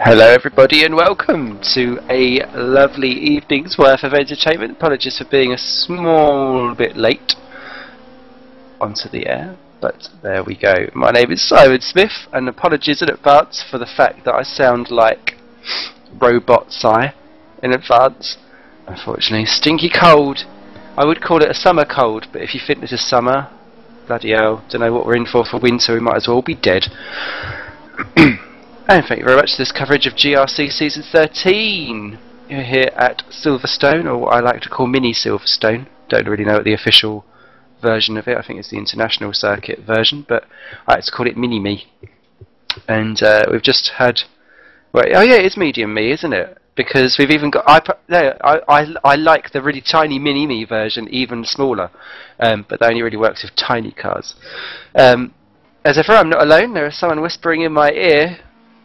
Hello everybody and welcome to a lovely evening's worth of entertainment. Apologies for being a small bit late onto the air, but there we go. My name is Simon Smith and apologies in advance for the fact that I sound like Robot Si in advance. Unfortunately, stinky cold. I would call it a summer cold, but if you think this is summer, bloody hell, don't know what we're in for winter, we might as well be dead. And thank you very much for this coverage of GRC Season 13. You're here at Silverstone, or what I like to call Mini Silverstone. Don't really know the official version of it. I think it's the international circuit version, but I like to call it Mini Me. And we've just had... Well, oh yeah, it's Medium Me, isn't it? Because we've even got... I like the really tiny Mini Me version even smaller, but that only really works with tiny cars. As ever, I'm not alone. There is someone whispering in my ear.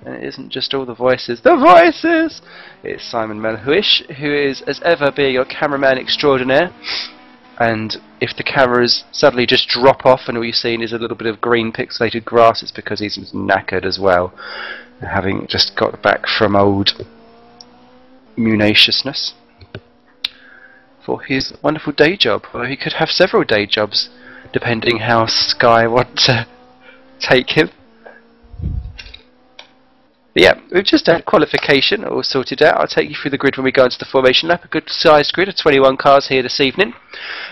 And it isn't just all the voices. The voices! It's Simon Melhuish, who is, as ever, being your cameraman extraordinaire. And if the cameras suddenly just drop off and all you're seeing is a little bit of green pixelated grass, it's because he's knackered as well, having just got back from old munaciousness for his wonderful day job. Although he could have several day jobs, depending how Sky want to take him. But yeah, we've just had qualification all sorted out. I'll take you through the grid when we go into the formation lap. A good sized grid of 21 cars here this evening.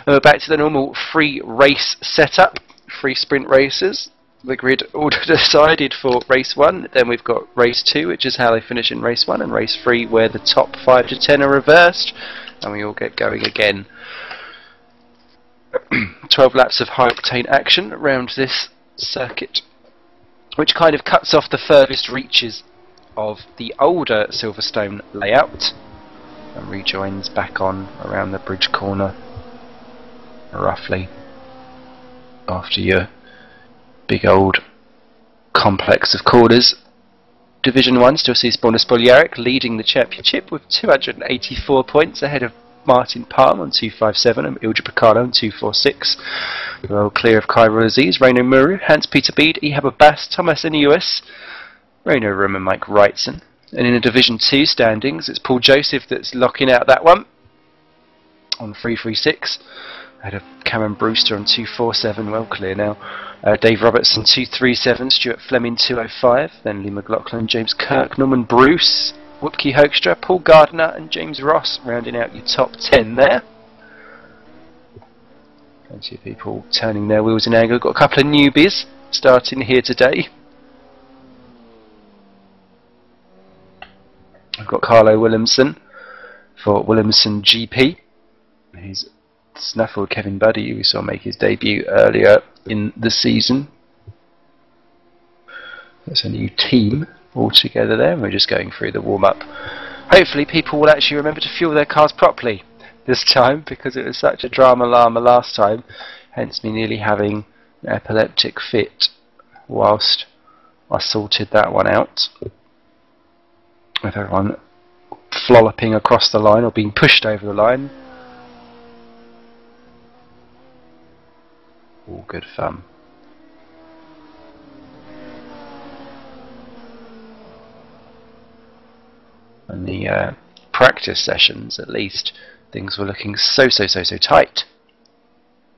And we're back to the normal free race setup, free sprint races. The grid all decided for race 1. Then we've got race 2, which is how they finish in race 1, and race 3 where the top 5 to 10 are reversed and we all get going again. 12 laps of high octane action around this circuit, which kind of cuts off the furthest reaches of the older Silverstone layout and rejoins back on around the bridge corner roughly after your big old complex of corners. Division 1 still sees Borna Spoljaric leading the championship with 284 points ahead of Martin Palm on 257 and Ilja Picano on 246. Well clear of Cairo Aziz, Reino Muru, Hans-Peter Bede, Ehab Abbas, Thomas Ineus, Reino Rim and Mike Wrightson. And in the Division 2 standings, it's Paul Joseph that's locking out that one on 336. Ahead of Cameron Brewster on 247, well clear now. Dave Robertson 237, Stuart Fleming 205, then Lee McLaughlin, James Kirk, Norman Bruce, Whoopke Hoekstra, Paul Gardner and James Ross rounding out your top 10 there. Plenty of people turning their wheels in anger. Got a couple of newbies starting here today. I've got Carlo Williamson for Williamson GP. He's snaffled Kevin Buddy, who we saw make his debut earlier in the season. That's a new team all together there, and we're just going through the warm-up. Hopefully people will actually remember to fuel their cars properly this time, because it was such a drama llama last time, hence me nearly having an epileptic fit whilst I sorted that one out, with everyone flopping across the line or being pushed over the line. All good fun. And the practice sessions, at least, things were looking so tight.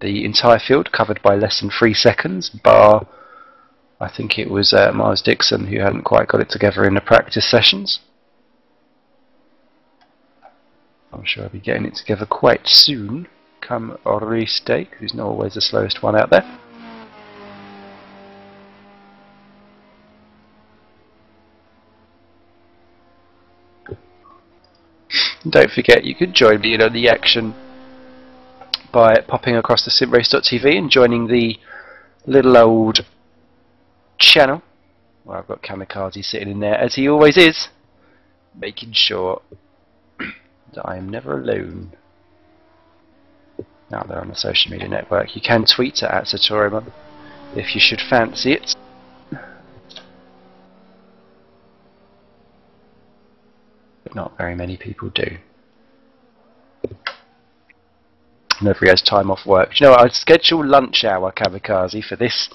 The entire field covered by less than 3 seconds, bar I think it was Miles Dixon who hadn't quite got it together in the practice sessions. I'm sure I'll be getting it together quite soon, come race day, because he's not always the slowest one out there. Don't forget you can join me in on the action by popping across to simrace.tv and joining the little old channel where I've got Kamikaze sitting in there, as he always is, making sure that I am never alone. Now they're on the social media network. You can tweet at @Satorima if you should fancy it. But not very many people do. Whenever he has time off work. Do you know what? I'd schedule lunch hour, Kamikaze, for this.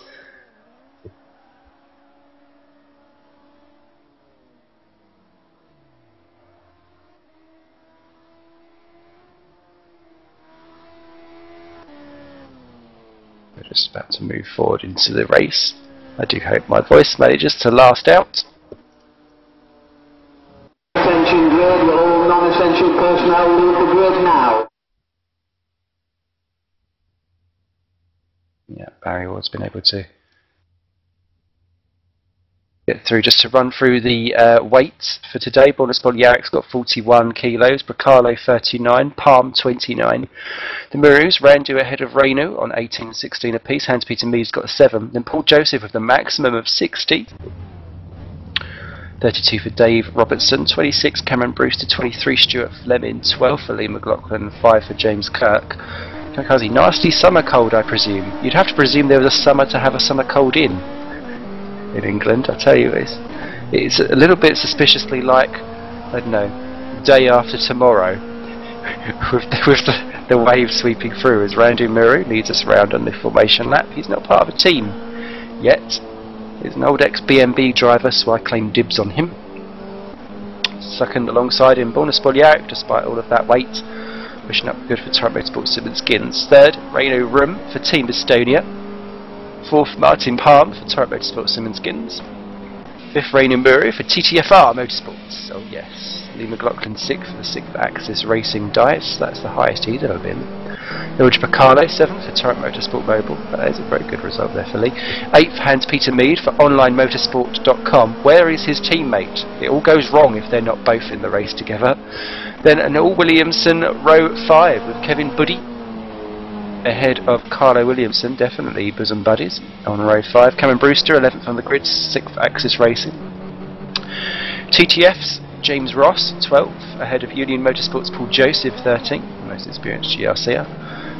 just about to move forward into the race. I do hope my voice manages to last out. Attention grid, all non-essential personnel leave the grid now. Yeah, Barry Ward's been able to get through. Just to run through the weights for today. Bonus Bolyarek's got 41 kilos, Bracalo 39, Palm 29. The Murus, Randu ahead of Reno on 18 and 16 apiece. Hans Peter Mead's got 7. Then Paul Joseph with the maximum of 60. 32 for Dave Robertson, 26 Cameron Brewster, 23 Stuart Fleming, 12 for Lee McLaughlin, 5 for James Kirk. Kamikaze, nasty summer cold, I presume. You'd have to presume there was a summer to have a summer cold in England. I tell you, it's a little bit suspiciously like, I don't know, day after tomorrow, with the wave sweeping through as Randu Muru leads us round on the formation lap. He's not part of a team yet. He's an old ex-BMB driver, so I claim dibs on him. Second alongside him, Bonus Bolyarek, despite all of that weight, pushing up good for Turret Motorsport Simmons Skins. Third, Reno Room for Team Estonia. Fourth, Martin Palm for Turret Motorsport Simmons Skins. Fifth, Reno Muru for TTFR Motorsports. Oh yes. Lee McLaughlin 6th for the 6th Axis Racing Dice. That's the highest he's ever been. George Bacalo 7th for Turret Motorsport Mobile. That is a very good result there for Lee. 8th, Hans Peter Mead for OnlineMotorsport.com. Where is his teammate? It all goes wrong if they're not both in the race together. Then Noel Williamson, row 5 with Kevin Buddy ahead of Carlo Williamson, definitely bosom buddies on row 5. Cameron Brewster 11th on the grid, 6th Axis Racing. TTF's James Ross 12th ahead of Union Motorsports Paul Joseph 13th, most experienced GRCer.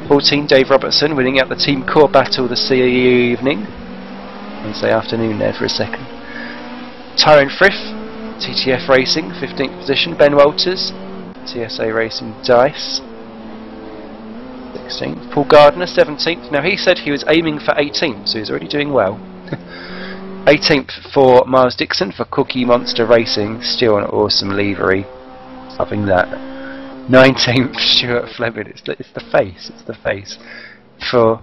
14 Dave Robertson winning out the team core battle this evening, Wednesday afternoon there for a second. Tyrone Frith, TTF Racing 15th position. Ben Walters, TSA Racing Dice 16th. Paul Gardner 17th. Now he said he was aiming for 18th, so he's already doing well. 18th for Miles Dixon for Cookie Monster Racing, still an awesome livery, loving that. 19th Stuart Fleming, it's the face for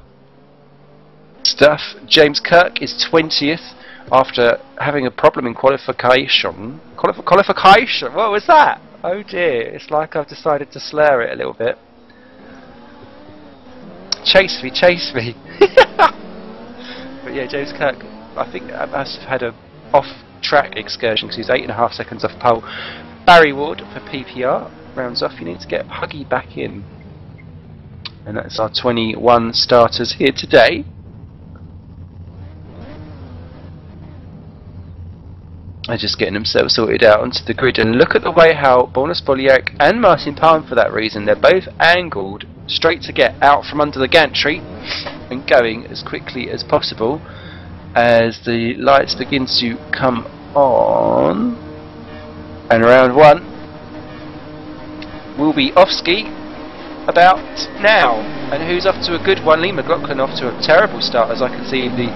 Stuff. James Kirk is 20th after having a problem in qualification. Qualification, what was that? Oh dear, it's like I've decided to slur it a little bit. Chase me. But yeah, James Kirk, I think I must have had a off-track excursion because he's 8.5 seconds off pole. Barry Ward for PPR rounds off. You need to get Huggy back in, and that's our 21 starters here today. They're just getting themselves sorted out onto the grid, and look at the way how Bonus Bolyarek and Martin Palm, for that reason, they're both angled straight to get out from under the gantry and going as quickly as possible as the lights begin to come on. And round 1 will be off ski about now. And who's off to a good one? Lee McLaughlin off to a terrible start, as I can see in the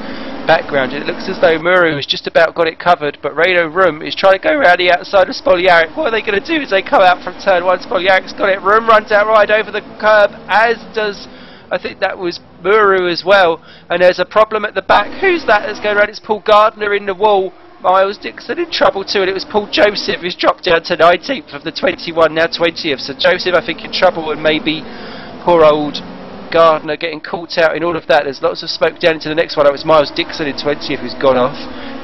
background. It looks as though Muru has just about got it covered, but Reno Room is trying to go around the outside of Spolyarek. What are they going to do as they come out from turn 1? Spolyarek's got it. Room runs out right over the curb, as does, I think that was Muru as well. And there's a problem at the back. Who's that that's going around? It's Paul Gardner in the wall. Miles Dixon in trouble too, and it was Paul Joseph who's dropped down to 19th of the 21, now 20th. So Joseph, I think, in trouble, and maybe poor old Gardner getting caught out in all of that. There's lots of smoke down into the next one. It was Miles Dixon in 20th who's gone off.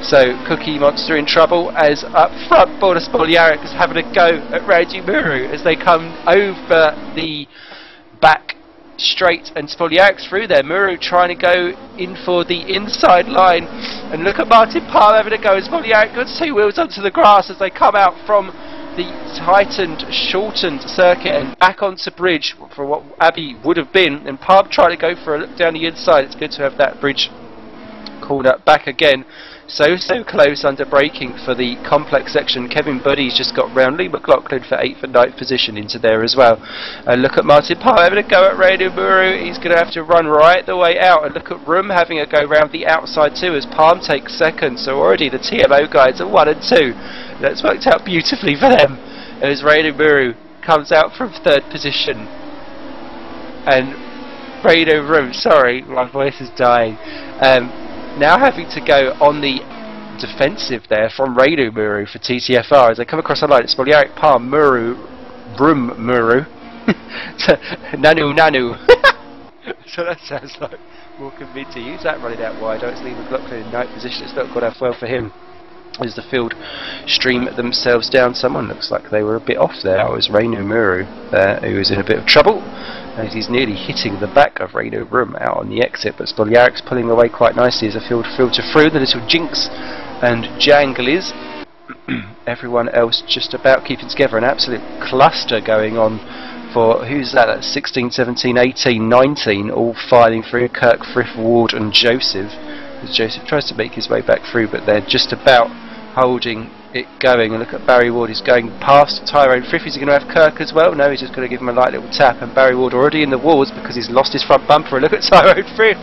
So Cookie Monster in trouble, as up front Bonus Bolyarek is having a go at Randy Muru as they come over the back straight, and Spolyarek's through there. Muru trying to go in for the inside line, and look at Martin Palm having a go as Spolyarek got 2 wheels onto the grass as they come out from the tightened, shortened circuit and back onto bridge for what Abbey would have been, and Palm trying to go for a look down the inside. It's good to have that bridge corner back again. So close under braking for the complex section. Kevin Buddy's just got round. Lee McLaughlin for 8th and 9th position into there as well. And look at Martin Palm having a go at Radio Muru. He's going to have to run right the way out. And look at Room having a go round the outside too as Palm takes second. So already the TMO guys are 1 and 2. That's worked out beautifully for them as Radio Muru comes out from 3rd position. And Reno Room, sorry, my voice is dying. Now having to go on the defensive there from Reno Muru for TCFR as they come across the line. It's Spoljaric, Palm, Muru, Brum Muru, Nanu. So that sounds like more convincing. Use that running out wide. It's Lee McLaughlin in ninth position. It's not gone off well for him as the field stream themselves down. Someone looks like they were a bit off there. It was Reno Muru there who was in a bit of trouble as he's nearly hitting the back of Reno Room out on the exit, but Spoljaric's pulling away quite nicely as the field filter through. The little Jinx and Janglies, everyone else just about keeping together. An absolute cluster going on for, who's that? That's 16, 17, 18, 19, all filing through. Kirk, Frith, Ward and Joseph. As Joseph tries to make his way back through, but they're just about holding it going. And look at Barry Ward, he's going past Tyrone Frith. Is he going to have Kirk as well? No, he's just going to give him a light little tap, and Barry Ward already in the walls because he's lost his front bumper. And look at Tyrone Frith.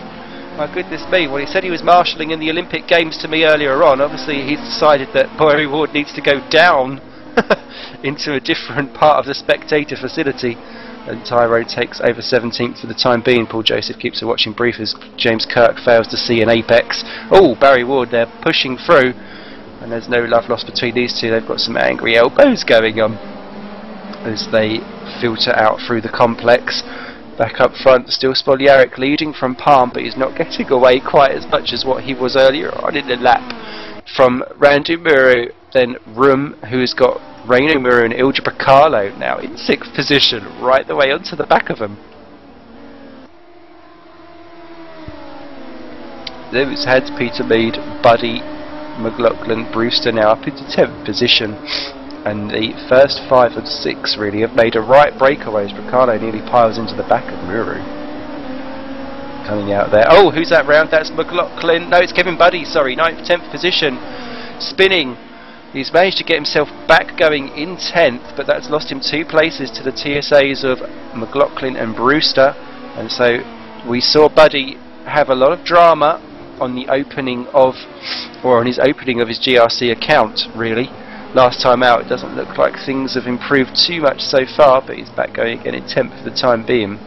My goodness me, well, he said he was marshalling in the Olympic Games to me earlier on. Obviously he's decided that Barry Ward needs to go down into a different part of the spectator facility, and Tyrone takes over 17th for the time being. Paul Joseph keeps a watching brief as James Kirk fails to see an apex. Oh, Barry Ward there pushing through, and there's no love lost between these two. They've got some angry elbows going on as they filter out through the complex. Back up front, still Spoljaric leading from Palm, but he's not getting away quite as much as what he was earlier on in the lap from Randu Muru. Then Room, who's got Reno Muru and Ilja Bracalo now in 6th position, right the way onto the back of them. Those heads Peter Mead, Buddy, McLaughlin, Brewster now up into 10th position. And the first 5 of 6 really have made a right breakaway as Bracalo nearly piles into the back of Muru. Coming out there. Oh, who's that round? That's McLaughlin. No, it's Kevin Buddy, sorry, 9th, 10th position. Spinning. He's managed to get himself back going in 10th, but that's lost him 2 places to the TSAs of McLaughlin and Brewster. And so we saw Buddy have a lot of drama on the opening of, or on his opening of his GRC account, really. Last time out, it doesn't look like things have improved too much so far, but he's back going again in 10th for the time being.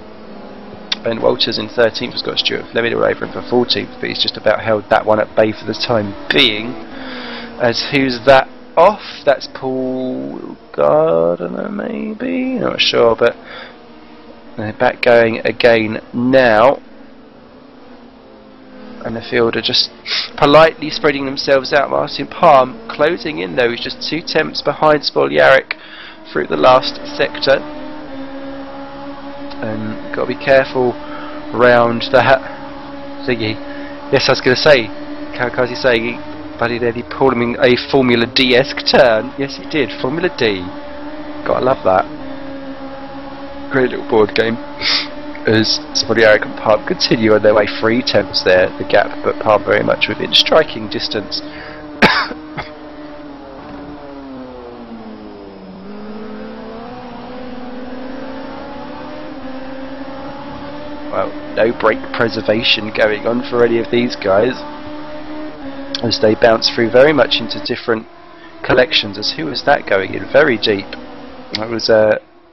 Ben Walters in 13th has got Stuart Fleming all over him for 14th, but he's just about held that one at bay for the time being. As who's that off? That's Paul Gardner, maybe? Not sure, but they're back going again now. And the field are just politely spreading themselves out. Martin Palm closing in though, he's just 2 tenths behind Spoljaric through the last sector. And got to be careful round that thingy. Yes, I was going to say, Kawakazi saying, Buddy there, he pulled him in a Formula D-esque turn. Yes, he did, Formula D. Gotta love that. Great little board game. As Spoljaric and Palm continue on their way, 3 tenths there, the gap, but Palm very much within striking distance. Well, no brake preservation going on for any of these guys as they bounce through very much into different collections. As who was that going in very deep? That was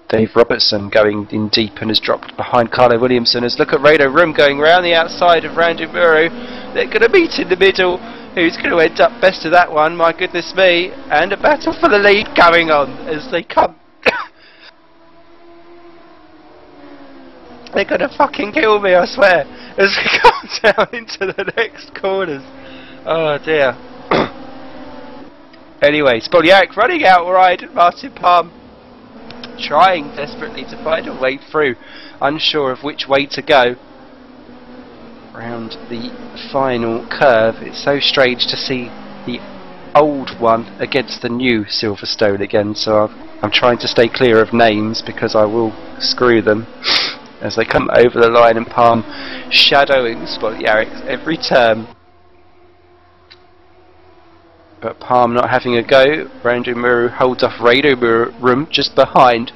Dave Robertson going in deep and has dropped behind Carlo Williamson. As look at Rado Room going round the outside of Randu Muru. They're going to meet in the middle. Who's going to end up best of that one? My goodness me. And a battle for the lead going on as they come. They're going to fucking kill me, I swear. As they come down into the next corners. Oh dear. Anyway, Spoljaric running out wide and Martin Palm trying desperately to find a way through, unsure of which way to go around the final curve. It's so strange to see the old one against the new Silverstone again, so I'm trying to stay clear of names because I will screw them as they come over the line, and Palm shadowing Spoljaric's every turn. But Palm not having a go. Randu Muru holds off Reno Muru just behind,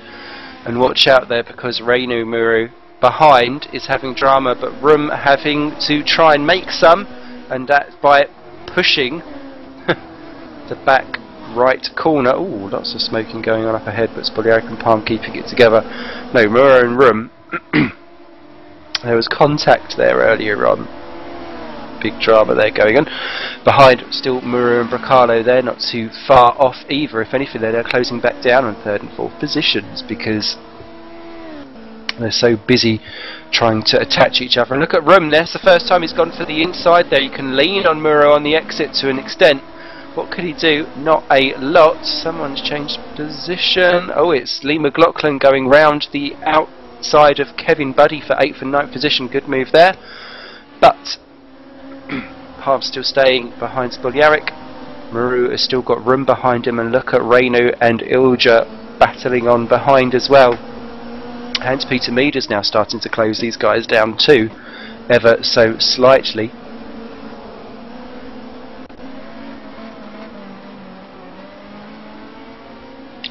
and watch out there because Reno Muru behind is having drama, but Room having to try and make some, and that's by pushing the back right corner. Ooh, lots of smoking going on up ahead, but Spoljaric and Palm keeping it together. No, Muru and Room There was contact there earlier on. Big drama there going on. Behind, still Muru and Bracalo there, not too far off either. If anything, they're closing back down on 3rd and 4th positions because they're so busy trying to attach each other. And look at Room, that's the first time he's gone for the inside there. You can lean on Muru on the exit to an extent. What could he do? Not a lot. Someone's changed position. Oh, it's Lee McLaughlin going round the outside of Kevin Buddy for 8th and 9th position. Good move there. But Palm's still staying behind Spoljaric. Muru has still got room behind him, and look at Reinu and Ilja battling on behind as well. Hans-Peter Mead is now starting to close these guys down too, ever so slightly.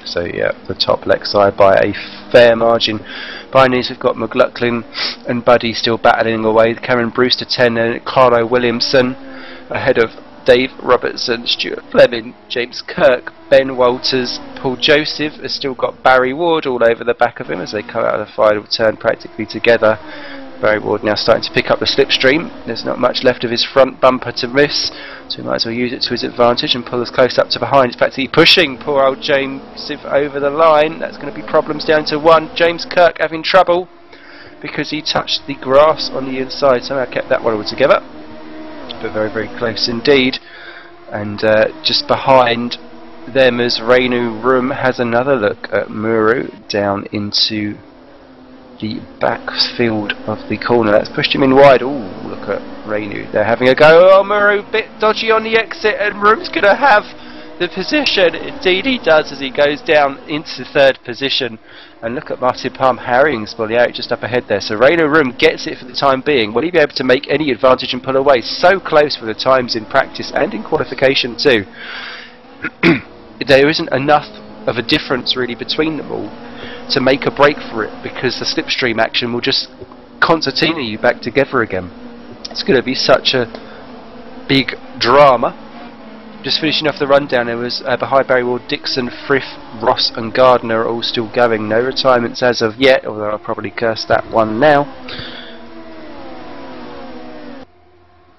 So yeah, the top left side by a fair margin. Behind these we've got McLaughlin and Buddy still battling away. Cameron Brewster 10 and Carlo Williamson ahead of Dave Robertson, Stuart Fleming, James Kirk, Ben Walters, Paul Joseph has still got Barry Ward all over the back of him as they come out of the final turn practically together. Barry Ward now starting to pick up the slipstream. There's not much left of his front bumper to miss, so he might as well use it to his advantage and pull us close up to behind. It's practically pushing poor old James over the line. That's going to be problems down to 1. James Kirk having trouble because he touched the grass on the inside. Somehow kept that one all together, but very, very close indeed. And just behind them as Reinu Room has another look at Muru down into the backfield of the corner. That's pushed him in wide. Ooh, look at Reinu. They're having a go. Oh, Muru, bit dodgy on the exit, and Room's going to have the position. Indeed he does, as he goes down into 3rd position. And look at Martin Palm harrying Spoljaric just up ahead there. So Reinu Room gets it for the time being. Will he be able to make any advantage and pull away? So close for the times in practice and in qualification too. There isn't enough of a difference really between them all to make a break for it, because the slipstream action will just concertina you back together again. It's going to be such a big drama. Just finishing off the rundown, there was behind Barry Ward, Dixon, Frith, Ross and Gardner are all still going. No retirements as of yet, although I'll probably curse that one now.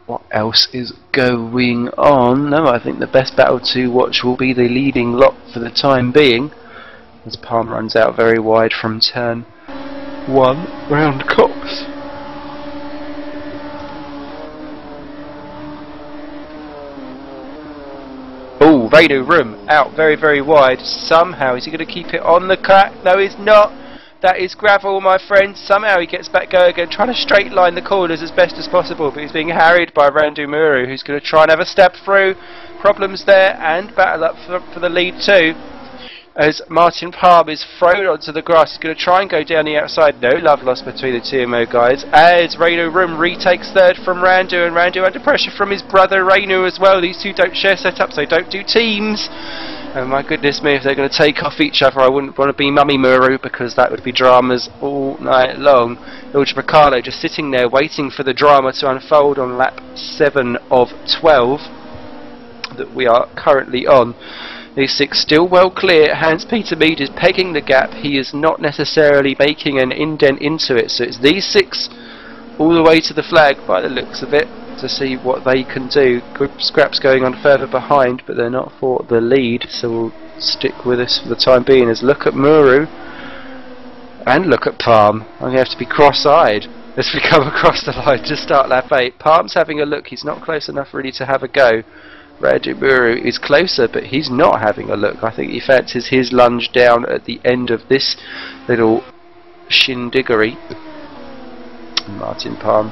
What else is going on? No, I think the best battle to watch will be the leading lot for the time being, as Palm runs out very wide from turn 1 round Cox. Oh, Reinu Room out very, very wide. Somehow, is he going to keep it on the track? No, he's not. That is gravel, my friend. Somehow he gets back going again, trying to straight line the corners as best as possible, but he's being harried by Randu Muru, who's going to try and have a step through. Problems there, and battle up for the lead too, as Martin Palm is thrown onto the grass. He's going to try and go down the outside. No love lost between the TMO guys, as Reinu Room retakes 3rd from Randu, and Randu under pressure from his brother Reinu as well. These two don't share setups, they don't do teams. Oh my goodness me, if they're going to take off each other, I wouldn't want to be Mummy Muru, because that would be dramas all night long. Ilja Bracalo just sitting there waiting for the drama to unfold on lap 7 of 12 that we are currently on. These 6 still well clear. Hans-Peter Mead is pegging the gap. He is not necessarily making an indent into it, so it's these 6 all the way to the flag by the looks of it, to see what they can do. Good scraps going on further behind, but they're not for the lead, so we'll stick with this for the time being. As look at Muru and look at Palm. I'm going to have to be cross-eyed as we come across the line to start lap 8. Palm's having a look. He's not close enough really to have a go. Randu Muru is closer, but he's not having a look. I think he fancies his lunge down at the end of this little shindiggery. Martin Palm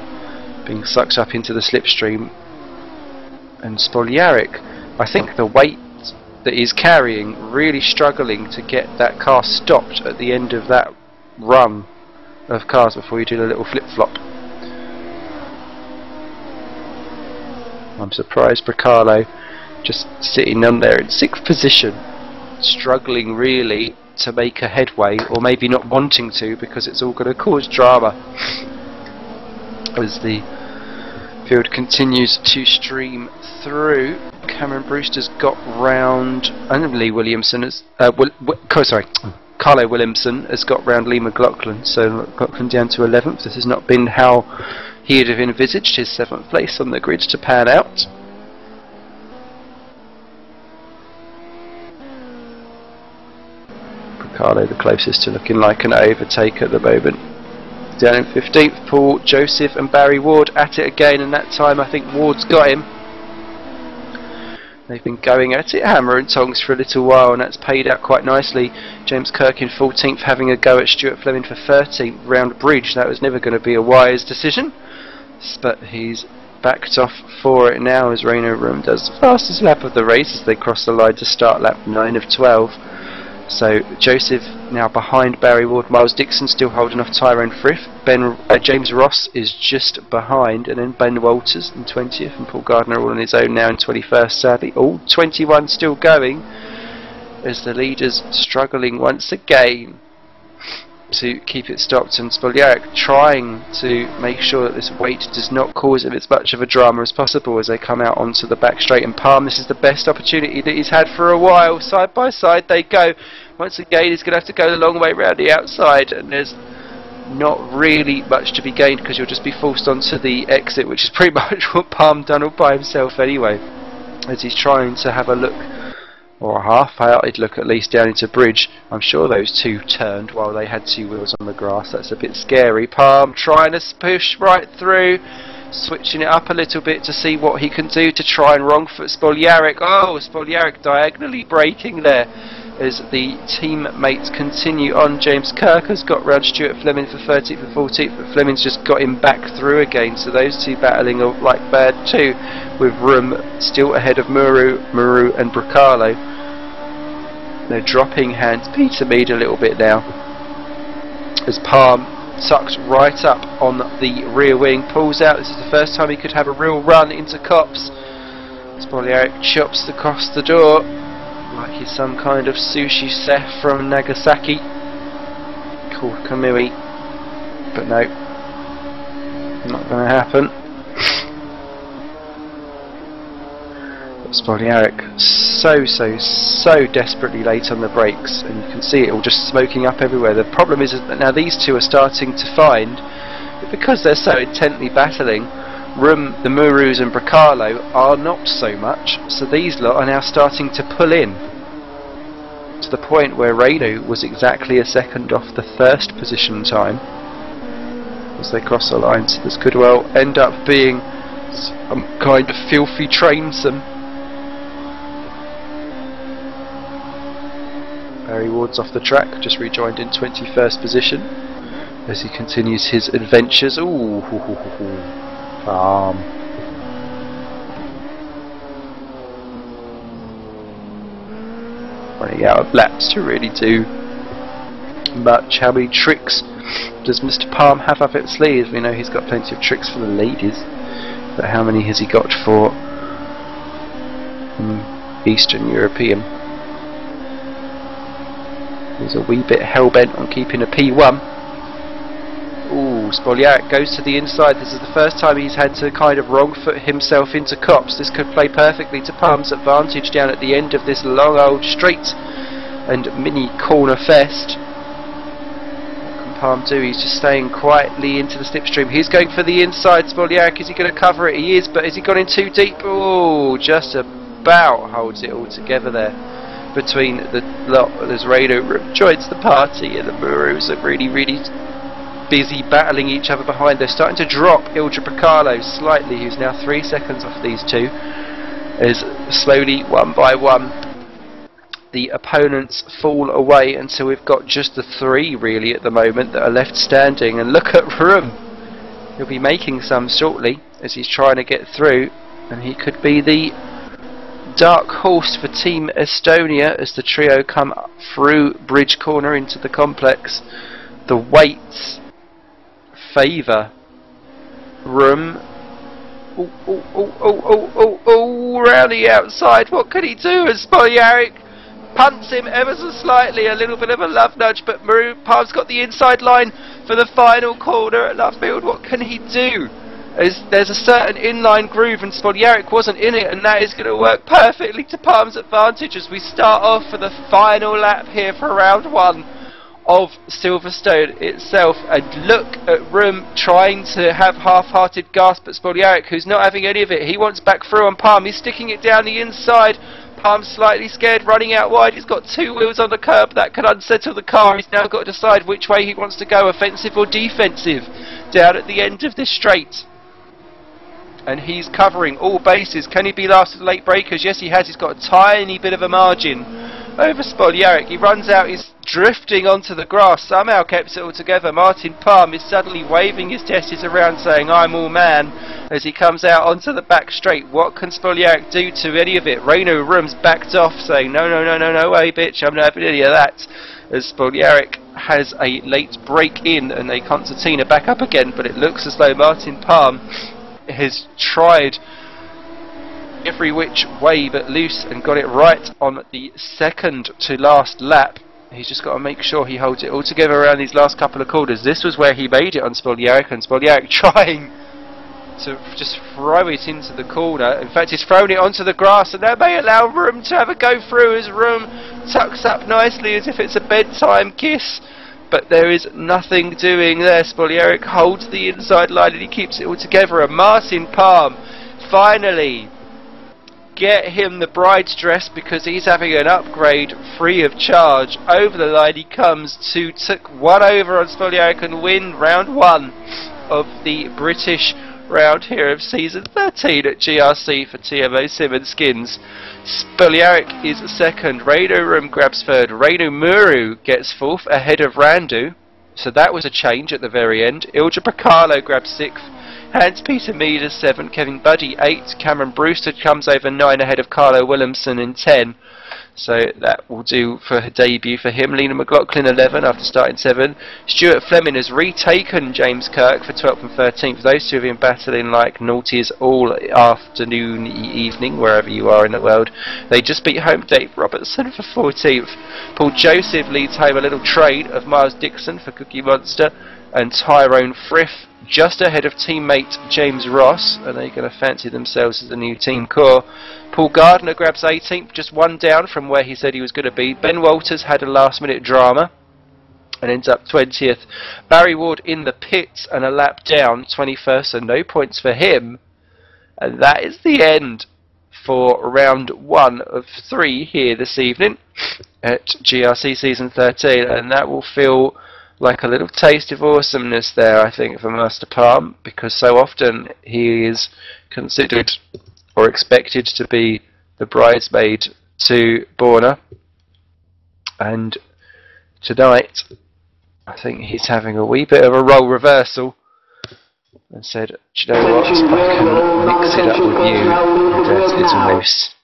being sucked up into the slipstream, and Spoljaric, I think the weight that he's carrying, really struggling to get that car stopped at the end of that run of cars before you do a little flip-flop. I'm surprised Bracalo just sitting on there in 6th position, struggling really to make a headway, or maybe not wanting to, because it's all going to cause drama as the field continues to stream through. Cameron Brewster's got round, and Lee Williamson has, Carlo Williamson has got round Lee McLaughlin, so McLaughlin down to 11th. This has not been how he would have envisaged his 7th place on the grid to pan out. Carlo the closest to looking like an overtake at the moment. Down in 15th, Paul Joseph and Barry Ward at it again, and that time I think Ward's got him. They've been going at it hammer and tongs for a little while, and that's paid out quite nicely. James Kirk in 14th having a go at Stuart Fleming for 13th round bridge. That was never going to be a wise decision, but he's backed off for it now as Reino Room does the fastest lap of the race as they cross the line to start lap 9 of 12. So Joseph now behind Barry Ward, Miles Dixon still holding off Tyrone Frith. James Ross is just behind, and then Ben Walters in 20th, and Paul Gardner all on his own now in 21st sadly. All 21 still going as the leaders struggling once again to keep it stopped, and Spoljaric trying to make sure that this weight does not cause him as much of a drama as possible as they come out onto the back straight. And Palm, this is the best opportunity that he's had for a while. Side by side they go. Once again he's going to have to go the long way round the outside, and there's not really much to be gained because you'll just be forced onto the exit, which is pretty much what Palm done all by himself anyway, as he's trying to have a look, or a half-hearted look at least, down into bridge. I'm sure those two turned while they had two wheels on the grass. That's a bit scary. Palm trying to push right through, switching it up a little bit to see what he can do to try and wrong-foot Spoljaric. Oh, Spoljaric diagonally braking there as the teammates continue on. James Kirk has got round Stuart Fleming for 13th and 14th, but Fleming's just got him back through again, so those two battling are like bad too, with Room still ahead of Muru and Bracalo. They're dropping hands. Peter Mead a little bit now as Palm tucked right up on the rear wing, pulls out. This is the first time he could have a real run into Cops. Spoljaric chops across the door like he's some kind of sushi chef from Nagasaki called Kamui, but no, not going to happen. Spoljaric so desperately late on the brakes, and you can see it all just smoking up everywhere. The problem is that now these two are starting to find that because they're so intently battling, the Murus and Bracalo are not so much, so these lot are now starting to pull in to the point where Reino was exactly a second off the first position time as they cross the line, so this could well end up being some kind of filthy train sim. Barry Ward's off the track, just rejoined in 21st position as he continues his adventures. Ooh, running out of laps to really do much. How many tricks does Mr. Palm have up its sleeve? We know he's got plenty of tricks for the ladies, but how many has he got for Eastern European? He's a wee bit hell-bent on keeping a P1. Ooh, Spoljaric goes to the inside. This is the first time he's had to kind of wrong-foot himself into Cops. This could play perfectly to Palm's advantage down at the end of this long old straight and mini corner fest. What can Palm do? He's just staying quietly into the slipstream. He's going for the inside. Spoljaric, is he going to cover it? He is, but has he gone in too deep? Oh, just about holds it all together there between the lot. As Reino joins the party, and the Murus are really busy battling each other behind. They're starting to drop Ildra Bracalo slightly, who's now 3 seconds off these two, as slowly, one by one, the opponents fall away until we've got just the three really at the moment that are left standing. And look at Room, he'll be making some shortly as he's trying to get through, and he could be the dark horse for Team Estonia as the trio come through Bridge Corner into the complex. The weights favour Room. Round the outside, what can he do? As Spoljaric punts him ever so slightly, a little bit of a love nudge, but Palm's got the inside line for the final corner at Lovefield. What can he do? There's a certain inline groove, and Spoljaric wasn't in it, and that is going to work perfectly to Palm's advantage as we start off for the final lap here for round one. of Silverstone itself, and look at Room trying to have half-hearted gasp at Spoljaric, who's not having any of it. He wants back through on Palm. He's sticking it down the inside. Palm's slightly scared, running out wide. He's got two wheels on the curb. That can unsettle the car. He's now got to decide which way he wants to go, offensive or defensive, down at the end of this straight. And he's covering all bases. Can he be last at the late breakers? Yes, he has. He's got a tiny bit of a margin over Spoljaric. He runs out. He's drifting onto the grass. Somehow keeps it all together. Martin Palm is suddenly waving his testes around, saying, "I'm all man," as he comes out onto the back straight. What can Spoljaric do to any of it? Reino Rooms backed off, saying, "No, no, no, no, no way, bitch. I'm not having any of that." As Spoljaric has a late break in, and a concertina back up again. But it looks as though Martin Palm has tried every which way but loose and got it right on the second to last lap. He's just got to make sure he holds it all together around these last couple of corners. This was where he made it on Spoljaric, and Spoljaric trying to just throw it into the corner. In fact, he's thrown it onto the grass, and that may allow Room to have a go through as Room tucks up nicely as if it's a bedtime kiss. But there is nothing doing there. Spoljaric holds the inside line and he keeps it all together. And Martin Palm, finally, get him the bride's dress, because he's having an upgrade free of charge. Over the line he comes to took one over on Spoljaric and win round one of the British round here of season 13 at GRC for TMO Sim & Skins. Spoljaric is second, Reino Room grabs third, Reino Muru gets fourth ahead of Randu, so that was a change at the very end. Ilja Bracalo grabs sixth, Hans-Peter Mead 7, Kevin Buddy 8, Cameron Brewster comes over 9 ahead of Carlo Williamson in 10. So that will do for her debut for him. Lena McLaughlin 11 after starting 7. Stuart Fleming has retaken James Kirk for 12th and 13th. Those two have been battling like naughties all afternoon, evening, wherever you are in the world. They just beat home Dave Robertson for 14th. Paul Joseph leads home a little trade of Miles Dixon for Cookie Monster, and Tyrone Frith just ahead of teammate James Ross, and they're going to fancy themselves as a new team core. Paul Gardner grabs 18th, just one down from where he said he was going to be. Ben Walters had a last minute drama and ends up 20th. Barry Ward in the pits and a lap down, 21st, so no points for him. And that is the end for round 1 of 3 here this evening at GRC season 13, and that will feel like a little taste of awesomeness there, I think, for Master Palm, because so often he is considered or expected to be the bridesmaid to Borna, and tonight I think he's having a wee bit of a role reversal and said, "Do you know what, I can mix it up with you, you dirty little moose."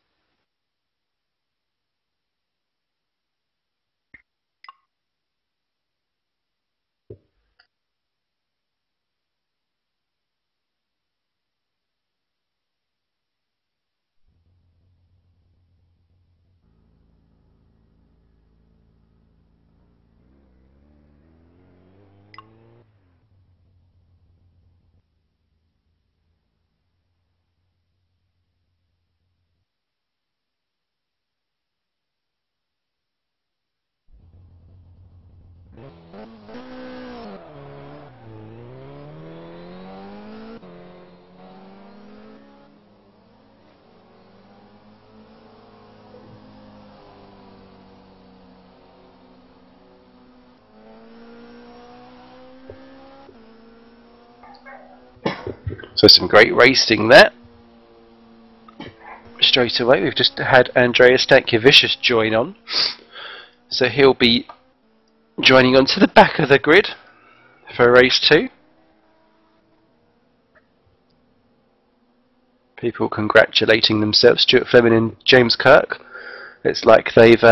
So some great racing there. Straight away we've just had Andreas Stankiewicz join on, so he'll be joining onto the back of the grid for race 2. People congratulating themselves, Stuart Fleming and James Kirk. It's like they've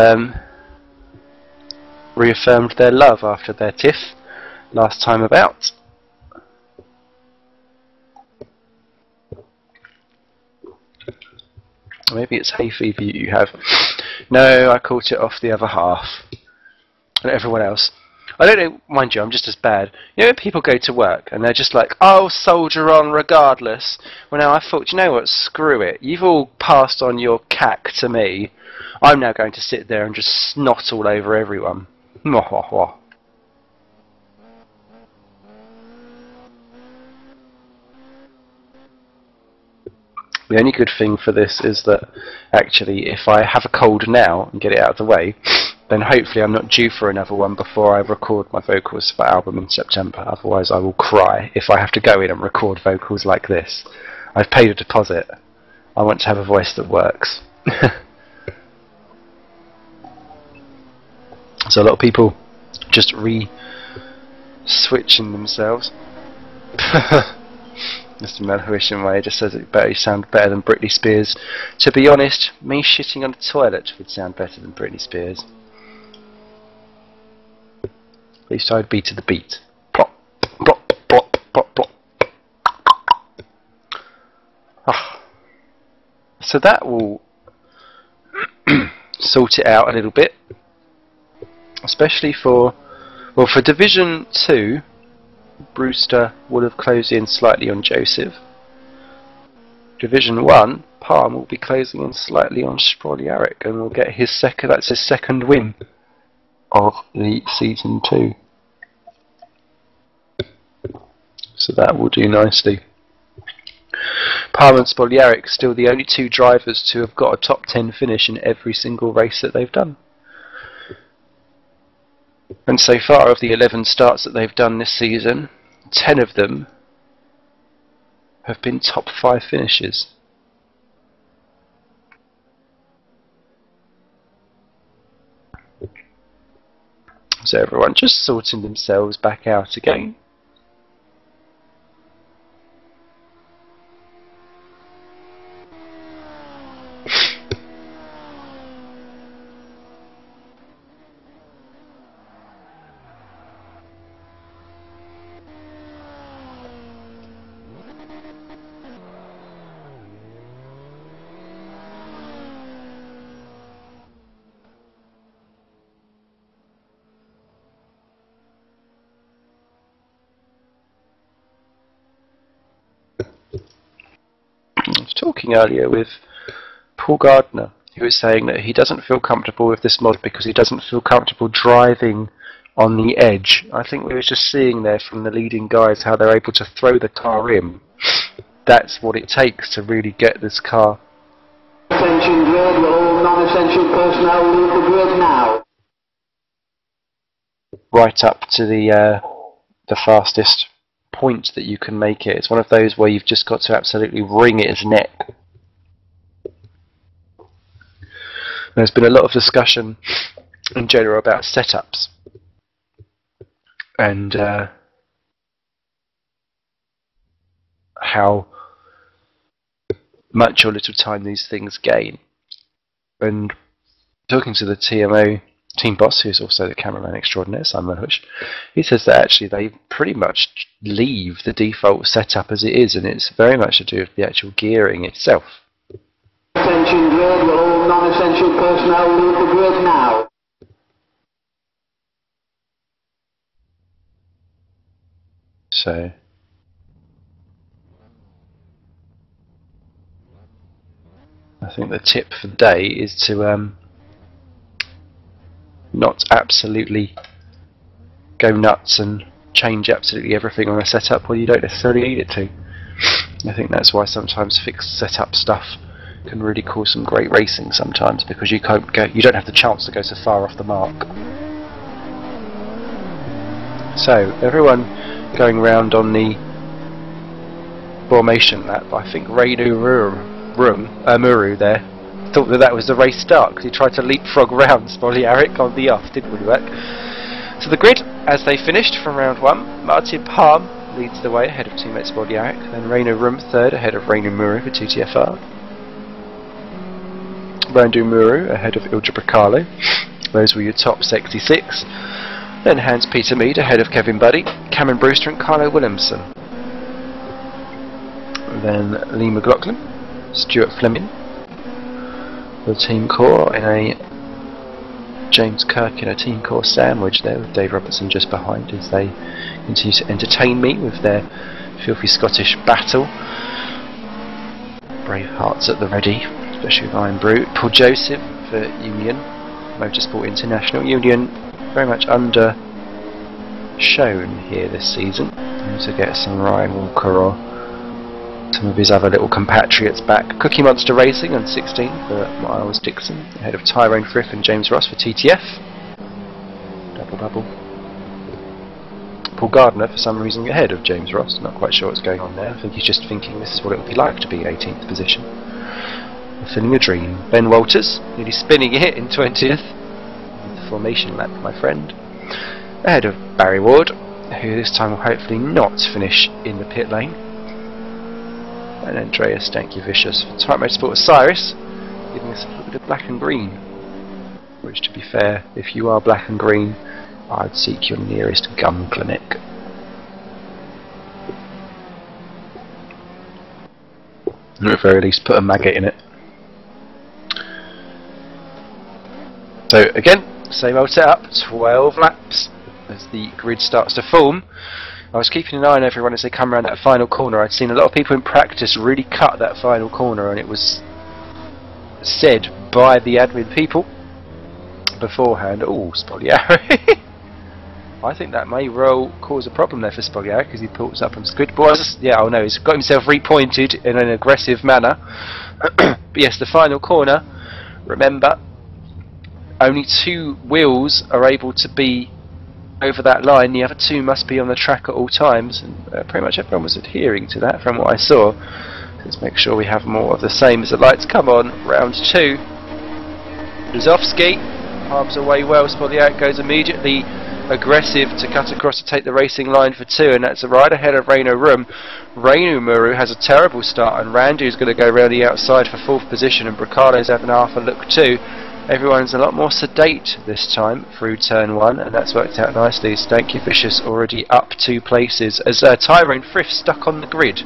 reaffirmed their love after their tiff last time about. Maybe it's hay fever you have. No, I caught it off the other half. And everyone else. I don't know, mind you, I'm just as bad. You know when people go to work and they're just like, "I'll soldier on regardless." Well, now I thought, you know what, screw it. You've all passed on your cack to me. I'm now going to sit there and just snot all over everyone. The only good thing for this is that actually if I have a cold now and get it out of the way, then hopefully I'm not due for another one before I record my vocals for the album in September. Otherwise I will cry if I have to go in and record vocals like this. I've paid a deposit. I want to have a voice that works. So a lot of people just re-switching themselves. Mr. Melhuishan Way just says it better sound better than Britney Spears. To be honest, me shitting on the toilet would sound better than Britney Spears. At least I'd be to the beat. Plop, plop, plop, plop, plop. Ah. So that will sort it out a little bit. Especially for, well, for Division 2, Brewster would have closed in slightly on Joseph. Division 1, Palm will be closing in slightly on Spoljaric and will get his second, that's his second win of the season 2. So that will do nicely. Palm and Spoljaric still the only two drivers to have got a top 10 finish in every single race that they've done. And so far, of the 11 starts that they've done this season, 10 of them have been top 5 finishes. So everyone just sorting themselves back out again. I was talking earlier with Paul Gardner, who was saying that he doesn't feel comfortable with this mod because he doesn't feel comfortable driving on the edge. I think we were just seeing there from the leading guys how they're able to throw the car in. That's what it takes to really get this car. Attention grid, will all non-essential personnel leave the grid now? Right up to the fastest point that you can make it. It's one of those where you've just got to absolutely wring its neck. There's been a lot of discussion in general about setups and how much or little time these things gain. And talking to the TMO team boss, who's also the cameraman extraordinaire, Simon Hush, he says that actually they pretty much leave the default setup as it is, and it's very much to do with the actual gearing itself. Attention grid, will all non-essential personnel leave the grid now? So I think the tip for the day is to not absolutely go nuts and change absolutely everything on a setup when you don't necessarily need it to. I think that's why sometimes fixed setup stuff can really cause some great racing sometimes, because you don't have the chance to go so far off the mark. So everyone going round on the formation lap, I think Reinu Muru there thought that was the race start because he tried to leapfrog round Spoljaric on the off. Didn't really work. So the grid, as they finished from round 1, Martin Palm leads the way ahead of teammate Spoljaric, then Reinu Rum third ahead of Reinu Muru for TTFR. Randu Muru ahead of Ilja Bracalo. Those were your top 66. Then Hans Peter Mead ahead of Kevin Buddy, Cameron Brewster and Carlo Williamson. Then Lee McLaughlin, Stuart Fleming, the team core in a James Kirk in a team core sandwich there with Dave Robertson just behind as they continue to entertain me with their filthy Scottish battle. Brave hearts at the ready, especially with Iron Brute. Paul Joseph for Union Motorsport International. Union very much under shown here this season. To get some Ryan Walker or some of his other little compatriots back. Cookie Monster Racing on 16 for Miles Dixon, ahead of Tyrone Frith and James Ross for TTF. Double. Paul Gardner for some reason ahead of James Ross, not quite sure what's going on there. I think he's just thinking this is what it would be like to be 18th position. Fulfilling a dream. Ben Walters, nearly spinning it in 20th. The formation lap, my friend. Ahead of Barry Ward, who this time will hopefully not finish in the pit lane. And Andreas Stankiewicz for Type Motorsport Osiris, giving us a little bit of black and green. Which, to be fair, if you are black and green, I'd seek your nearest gun clinic. Or at the very least put a maggot in it. So again, same old setup, 12 laps as the grid starts to form. I was keeping an eye on everyone as they come around that final corner. I'd seen a lot of people in practice really cut that final corner, and it was said by the admin people beforehand, oh, Spogliari. I think that may well cause a problem there for Spogliari because he pulls up on grid. Yeah, oh no, he's got himself repointed in an aggressive manner. But yes, the final corner, remember, only 2 wheels are able to be over that line, the other 2 must be on the track at all times, and pretty much everyone was adhering to that from what I saw. Let's make sure we have more of the same as the lights come on. Round 2. Luzowski arms away well. Spogliari goes immediately aggressive to cut across to take the racing line for 2, and that's right ahead of Reino Rum. Reino Muru has a terrible start, and Randu's going to go around the outside for 4th position, and Bricalo's having half a look too. Everyone's a lot more sedate this time through turn 1, and that's worked out nicely. Stankiewicz already up 2 places as Tyrone Frith stuck on the grid.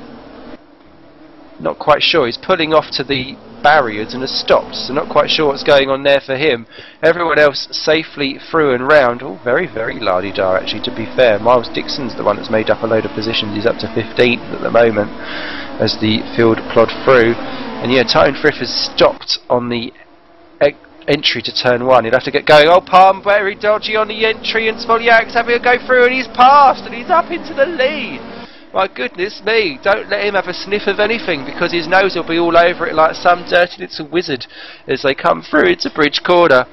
Not quite sure, he's pulling off to the barriers and has stopped, so not quite sure what's going on there for him. Everyone else safely through and round. Oh, very, very la-di-da actually, to be fair. Miles Dixon's the one that's made up a load of positions. He's up to 15th at the moment as the field plod through. And yeah, Tyrone Frith has stopped on the entry to turn 1. He'll have to get going. Oh, Palm very dodgy on the entry, and Spogliari's having a go through, and he's passed, and he's up into the lead. My goodness me, don't let him have a sniff of anything, because his nose will be all over it like some dirty little wizard as they come through into Bridge Corner.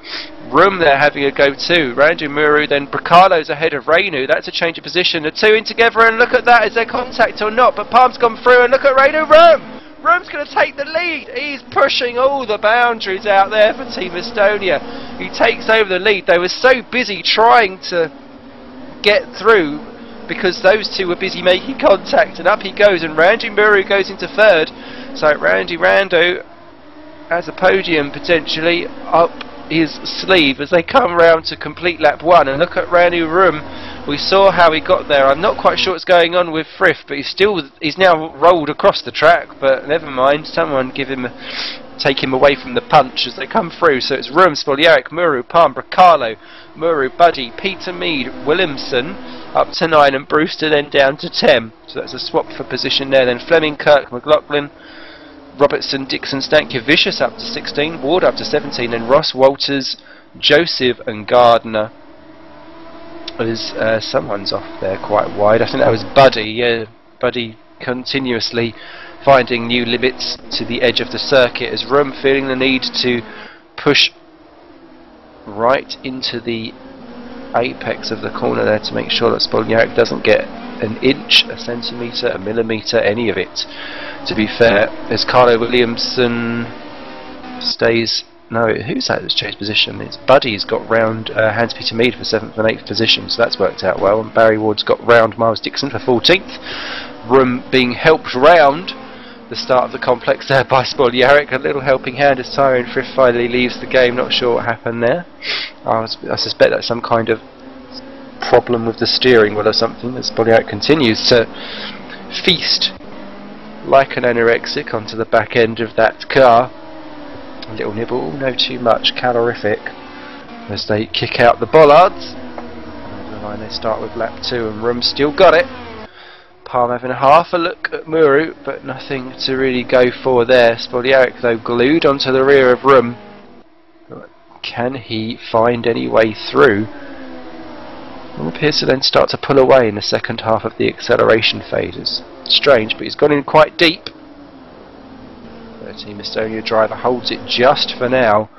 Rum there having a go too. Randu Muru, then Bricalo's ahead of Reinu. That's a change of position. The 2 in together, and look at that, is there contact or not? But Palm's gone through, and look at Reinu Rum! Rum's going to take the lead. He's pushing all the boundaries out there for Team Estonia. He takes over the lead. They were so busy trying to get through because those 2 were busy making contact, and up he goes, and Randy Muru goes into 3rd. So Randy Rando has a podium potentially up his sleeve as they come round to complete lap 1. And look at Randy Rum. We saw how he got there. I'm not quite sure what's going on with Frith, but he's now rolled across the track, but never mind, someone take him away from the punch as they come through. So it's Rum, Spogliaric, Muru, Palm, Bricalo, Muru, Buddy, Peter Mead, Williamson up to 9, and Brewster then down to 10. So that's a swap for position there. Then Fleming, Kirk, McLaughlin, Robertson, Dixon, Stankiewicz up to 16, Ward up to 17, and Ross, Walters, Joseph and Gardner. As someone's off there quite wide. I think that was Buddy. Yeah, Buddy continuously finding new limits to the edge of the circuit, as Rum feeling the need to push right into the apex of the corner there to make sure that Spogliaric doesn't get an inch, a centimetre, a millimetre, any of it, to be fair. As Carlo Williamson stays. No, who's that that's changed position? It's Buddy's got round Hans-Peter Mead for 7th and 8th position, so that's worked out well. And Barry Ward's got round Miles Dixon for 14th. Rum being helped round the start of the complex there by Spogliaric. A little helping hand as Tyrone Frith finally leaves the game. Not sure what happened there. I suspect that's some kind of problem with the steering wheel or something, as Spogliaric continues to feast like an anorexic onto the back end of that car. A little nibble, no too much, calorific, as they kick out the bollards. Over the line they start with lap 2, and Rum still got it. Palm having half a look at Muru, but nothing to really go for there. Spogliaric though glued onto the rear of Rum. Can he find any way through? Rum appears to then start to pull away in the second half of the acceleration phases. Strange, but he's gone in quite deep. The Team Estonia driver holds it just for now,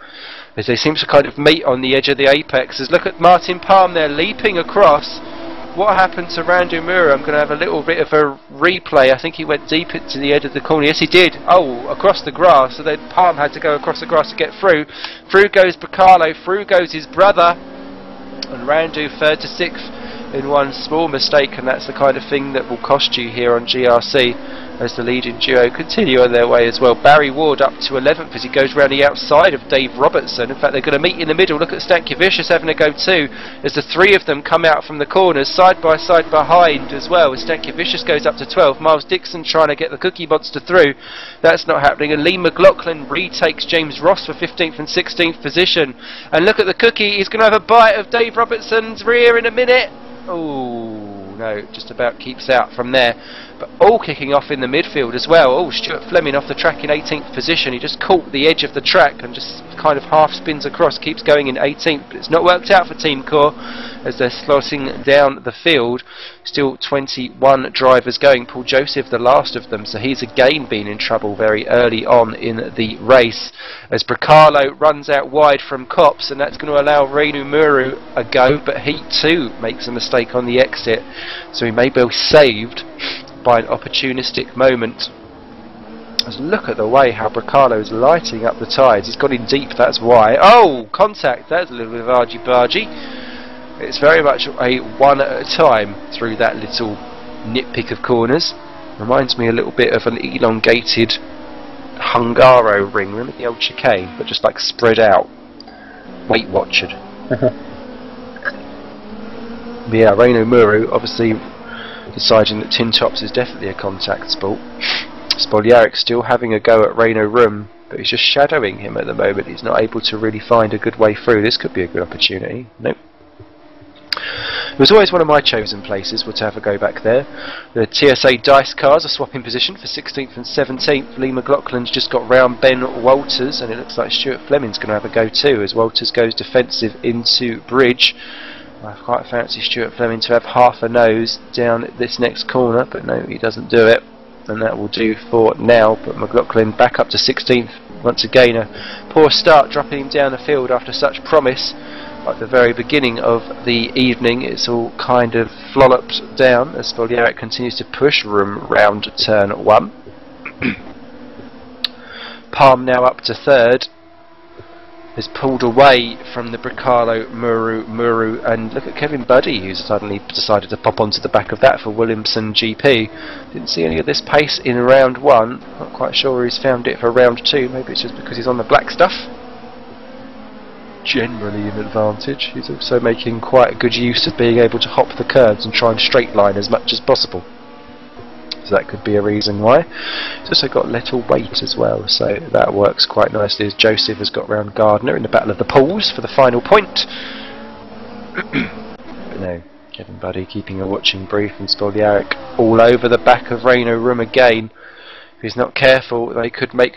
as they seem to kind of meet on the edge of the apex. As look at Martin Palm there leaping across. What happened to Randu Mura? I'm going to have a little bit of a replay. I think he went deep into the edge of the corner. Yes, he did. Oh, across the grass. So then Palm had to go across the grass to get through. Through goes Bacalo. Through goes his brother. And Randu 3rd to 6th in one small mistake. And that's the kind of thing that will cost you here on GRC, as the leading duo continue on their way as well. Barry Ward up to 11th as he goes round the outside of Dave Robertson. In fact, they're going to meet in the middle. Look at Stankiewicz having a go too, as the three of them come out from the corners side by side behind as well. As Stankiewicz goes up to 12th. Miles Dixon trying to get the Cookie Monster through. That's not happening. And Lee McLaughlin retakes James Ross for 15th and 16th position. And look at the Cookie. He's going to have a bite of Dave Robertson's rear in a minute. Oh no, just about keeps out from there. But all kicking off in the midfield as well. Oh, Stuart Fleming off the track in 18th position. He just caught the edge of the track and just kind of half spins across, keeps going in 18th. But it's not worked out for Team Core as they're slotting down the field. Still 21 drivers going. Paul Joseph, the last of them, so he's again been in trouble very early on in the race. As Bracalo runs out wide from Copse, and that's going to allow Reinu Muru a go, but he too makes a mistake on the exit, so he may be saved by an opportunistic moment. As look at the way how Bracalo is lighting up the tyres. He's got in deep, that's why. Oh, contact, that's a little bit of argy-bargy. It's very much a one at a time through that little nitpick of corners. Reminds me a little bit of an elongated Hungaro ring. Remember the old chicane, but just like spread out. Weight Watchered. Yeah, Reinu Muru obviously deciding that Tin Tops is definitely a contact sport. Spoljaric still having a go at Reino Room, but he's just shadowing him at the moment. He's not able to really find a good way through. This could be a good opportunity. Nope. It was always one of my chosen places to have a go back there. The TSA dice cars are swapping position for 16th and 17th. Lee McLaughlin's just got round Ben Walters, and it looks like Stuart Fleming's going to have a go too, as Walters goes defensive into Bridge. I quite fancy Stuart Fleming to have half a nose down this next corner, but no, he doesn't do it, and that will do for now. But McLaughlin back up to 16th once again. A poor start dropping him down the field after such promise. At the very beginning of the evening, it's all kind of flopped down as Spoljaric continues to push Room round turn 1. Palm now up to 3rd. Is pulled away from the Bracalo Muru, and look at Kevin Buddy, who's suddenly decided to pop onto the back of that for Williamson GP. Didn't see any of this pace in round 1. Not quite sure where he's found it for round 2. Maybe it's just because he's on the black stuff. Generally an advantage. He's also making quite good use of being able to hop the curves and try and straight line as much as possible. So that could be a reason why. He's also got little weight as well, so that works quite nicely, as Joseph has got round Gardner in the Battle of the Pools for the final point. But no, Kevin Buddy keeping a watching brief, and Spoljaric all over the back of Reino Room again. If he's not careful, they could make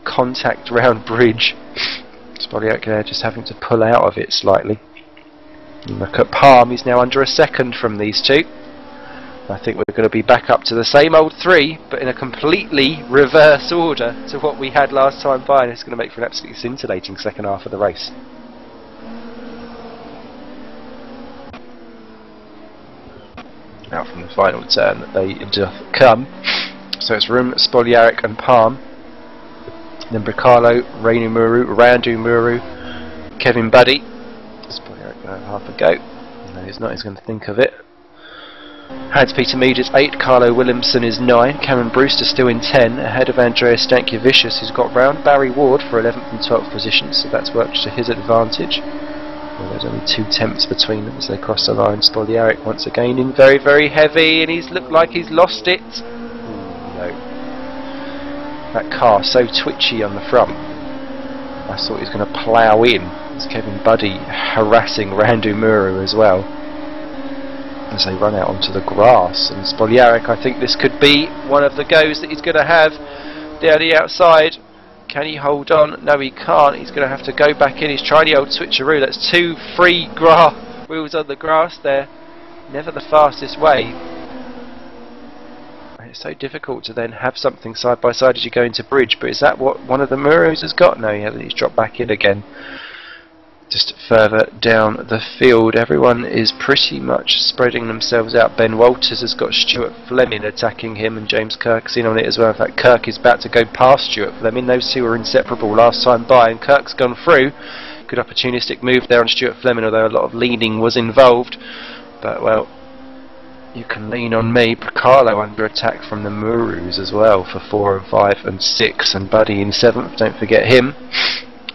contact round Bridge. Spoljaric there just having to pull out of it slightly. And look at Palm, he's now under a second from these two. I think we're going to be back up to the same old 3, but in a completely reverse order to what we had last time by, and it's going to make for an absolutely scintillating second half of the race. Now from the final turn that they doth come. So it's Room, Spoljaric and Palm. Then Bracalo, Reinu Muru, Randu Muru, Kevin Buddy. Spoljaric going to have half a go. No, he's not, he's going to think of it. Hans Peter Mead is 8, Carlo Williamson is 9, Cameron Brewster still in 10, ahead of Andreas Stankiewicz, who's got round Barry Ward for 11th and 12th positions, so that's worked to his advantage. Well, there's only 2 tenths between them as they cross the line. Spoljaric once again in very, very heavy, and he's looked like he's lost it. Ooh, no. That car so twitchy on the front. I thought he was going to plough in. There's Kevin Buddy harassing Randu Muru as well, as they run out onto the grass. And Spoljaric, I think this could be one of the goes that he's going to have down the outside. Can he hold on? No, he can't. He's going to have to go back in. He's trying the old switcheroo. That's 2 free wheels on the grass there. Never the fastest way. it's so difficult to then have something side by side as you go into bridge. But is that what one of the Murus has got? No, he hasn't. He's dropped back in again. Just further down the field, everyone is pretty much spreading themselves out. Ben Walters has got Stuart Fleming attacking him, and James Kirk's in on it as well. In fact, Kirk is about to go past Stuart Fleming. Those two were inseparable last time by, and Kirk's gone through. Good opportunistic move there on Stuart Fleming, although a lot of leaning was involved. But, well, you can lean on me. Carlo under attack from the Murus as well for 4 and 5 and 6, and Buddy in 7th. Don't forget him.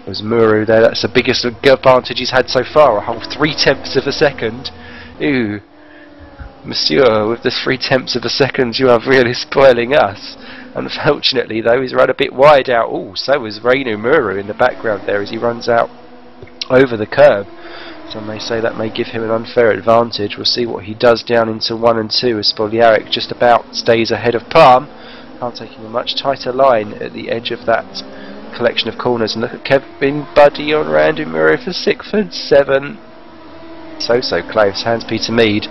Was Muru there. That's the biggest advantage he's had so far, a whole 3/10 of a second. Ooh, Monsieur, with the 3/10 of a second you are really spoiling us. Unfortunately though, he's run a bit wide out. Oh, so is Reinu Muru in the background there as he runs out over the curb. Some may say that may give him an unfair advantage. We'll see what he does down into 1 and 2 as Spoljaric just about stays ahead of Palm. Palm taking a much tighter line at the edge of that collection of corners, and look at Kevin Buddy on Randy Murray for 6th and 7. So close. Hans Peter Mead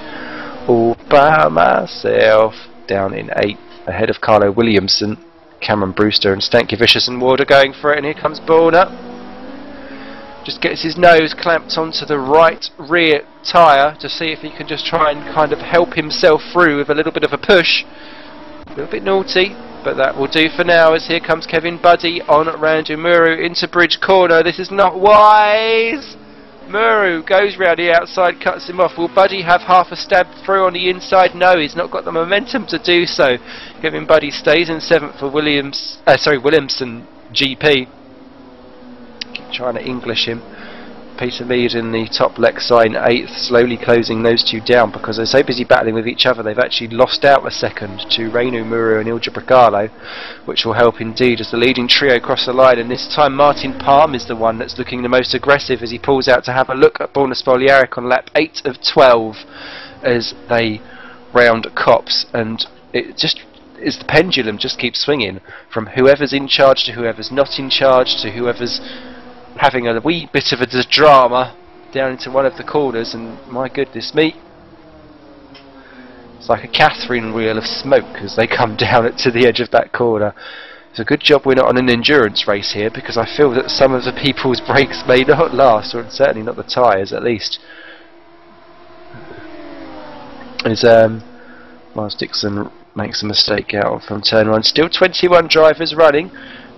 all by myself down in 8th ahead of Carlo Williamson. Cameron Brewster and Stankiewicz and Ward are going for it, and here comes Borna. Just gets his nose clamped onto the right rear tyre to see if he can just try and kind of help himself through with a little bit of a push. A little bit naughty, but that will do for now, as here comes Kevin Buddy on Randu Muru into bridge corner. This is not wise. Muru goes round the outside, cuts him off. Will Buddy have half a stab through on the inside? No, he's not got the momentum to do so. Kevin Buddy stays in 7th for Williamson GP. Keep trying to English him. Peter Mead in the top Lexine 8th, slowly closing those two down because they're so busy battling with each other they've actually lost out a second to Reinu Muru and Ilja Bracalo, which will help indeed as the leading trio cross the line. And this time Martin Palm is the one that's looking the most aggressive as he pulls out to have a look at Borna Spoljaric on lap 8 of 12 as they round Copse, and it just is the pendulum just keeps swinging from whoever's in charge to whoever's not in charge to whoever's having a wee bit of a drama down into one of the corners, and my goodness me, it's like a Catherine wheel of smoke as they come down to the edge of that corner. It's a good job we're not on an endurance race here, because I feel that some of the people's brakes may not last, or certainly not the tyres at least. As Miles Dixon makes a mistake out from turn 1. Still 21 drivers running.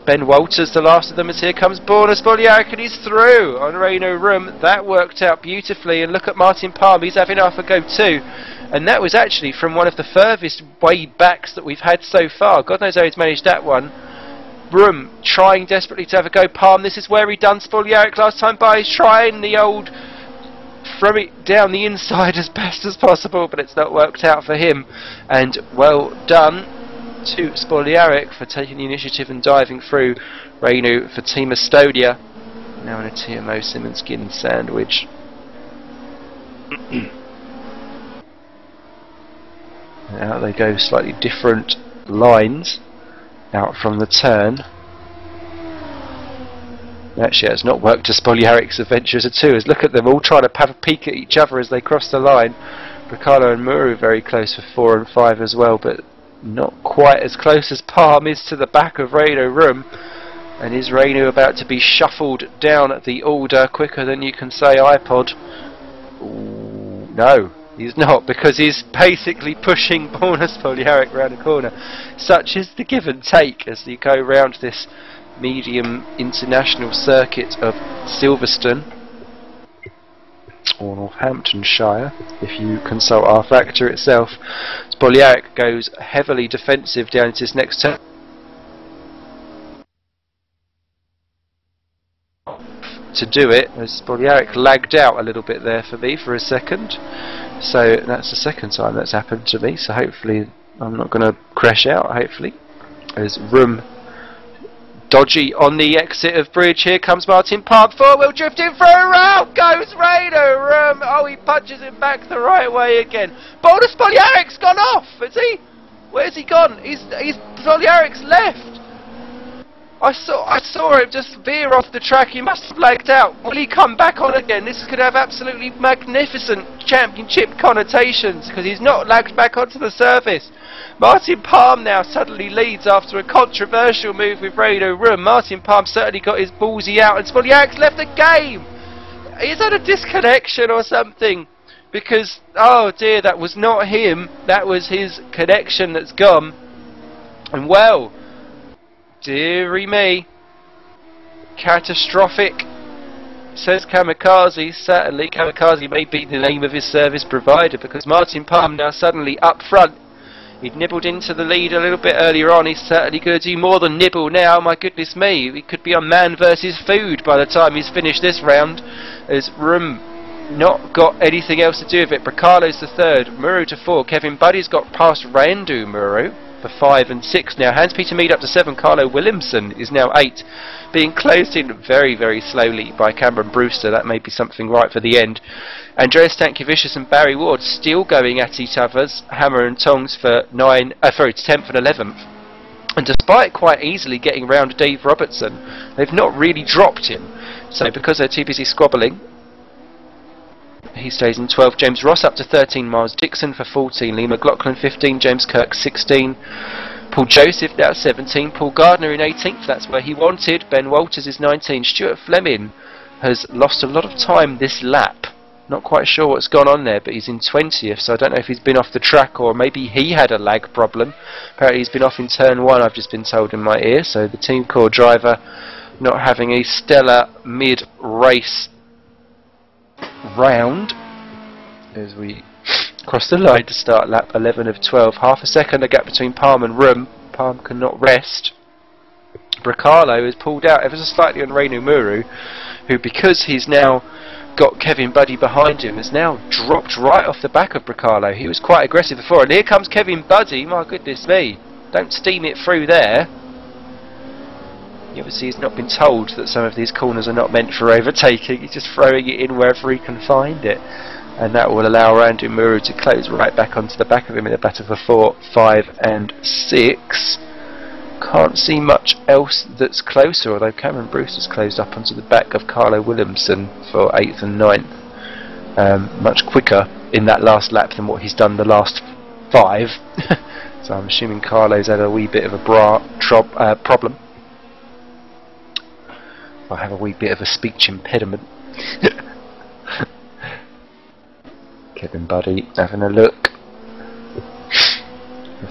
Ben Walters, the last of them, as here comes Borna Spoljaric, and he's through on Reino Room. That worked out beautifully, and look at Martin Palm, he's having half a go too. And that was actually from one of the furthest way backs that we've had so far. God knows how he's managed that one. Room trying desperately to have a go. Palm, this is where he done Spoljaric last time by. He's trying the old throw it down the inside as best as possible, but it's not worked out for him. And well done to Spoljaric for taking the initiative and diving through. Reinu for Team Estonia, now in a TMO Simmonskin sandwich. Now they go slightly different lines out from the turn. Actually, it's not worked to Spoljaric's adventures at all, as look at them all trying to have a peek at each other as they cross the line. Bracalo and Muru very close for 4 and 5 as well, but not quite as close as Palm is to the back of Reino Room. And is Reinu about to be shuffled down the order quicker than you can say iPod? Ooh, no, he's not, because he's basically pushing Borna Spoljaric round the corner. Such is the give and take as you go round this medium international circuit of Silverstone, or Northamptonshire, if you consult our factor itself. Spoljaric goes heavily defensive down into his next turn. To do it, as Spoljaric lagged out a little bit there for me for a second. So that's the second time that's happened to me, so hopefully I'm not going to crash out, hopefully. As Room dodgy on the exit of bridge. Here comes Martin Palm, 4-wheel drifting through. Out goes Reino Room. Oh, he punches him back the right way again. Borna Spoljaric's gone off, is he? Where's he gone? He's Spoljaric's left. I saw him just veer off the track. He must have lagged out. Will he come back on again? This could have absolutely magnificent championship connotations because he's not lagged back onto the surface. Martin Palm now suddenly leads after a controversial move with Radio Room. Martin Palm certainly got his ballsy out and Smoliak's left the game. He's had a disconnection or something because, oh dear, that was not him. That was his connection that's gone. And well, dearie me, catastrophic, says Kamikaze. Certainly Kamikaze may be the name of his service provider because Martin Palm now suddenly up front. He'd nibbled into the lead a little bit earlier on. He's certainly going to do more than nibble now. My goodness me, he could be on man versus food by the time he's finished this round. As Room not got anything else to do with it. Bracalo's the third, Muru to 4. Kevin Buddy's got past Randu Muru for 5 and 6 now. Hans-Peter Mead up to 7. Carlo Williamson is now 8, being closed in very, very slowly by Cameron Brewster. That may be something right for the end. Andreas Stankiewicz and Barry Ward still going at each other's hammer and tongs for 10th and 11th. And despite quite easily getting round Dave Robertson, they've not really dropped him. So because they're too busy squabbling, he stays in 12th. James Ross up to 13. Miles Dixon for 14. Lee McLaughlin 15. James Kirk 16. Paul Joseph now 17. Paul Gardner in 18th. That's where he wanted. Ben Walters is 19. Stuart Fleming has lost a lot of time this lap. Not quite sure what's gone on there, but he's in 20th, so I don't know if he's been off the track or maybe he had a lag problem. Apparently he's been off in turn 1, I've just been told in my ear, so the team core driver not having a stellar mid-race round as we cross the line to start lap 11 of 12. Half a second a gap between Palm and Room. Palm cannot rest. Bracalo is pulled out ever so slightly on Reinu Muru, who, because he's now got Kevin Buddy behind him, has now dropped right off the back of Bracalo. He was quite aggressive before, and here comes Kevin Buddy. My goodness me, don't steam it through there. Obviously he's not been told that some of these corners are not meant for overtaking. He's just throwing it in wherever he can find it, and that will allow Randu Muru to close right back onto the back of him in a battle for 4, 5 and 6. Can't see much else that's closer, although Cameron Bruce has closed up onto the back of Carlo Williamson for 8th and 9th. Much quicker in that last lap than what he's done the last 5. So I'm assuming Carlo's had a wee bit of a problem. I have a wee bit of a speech impediment. Kevin Buddy having a look.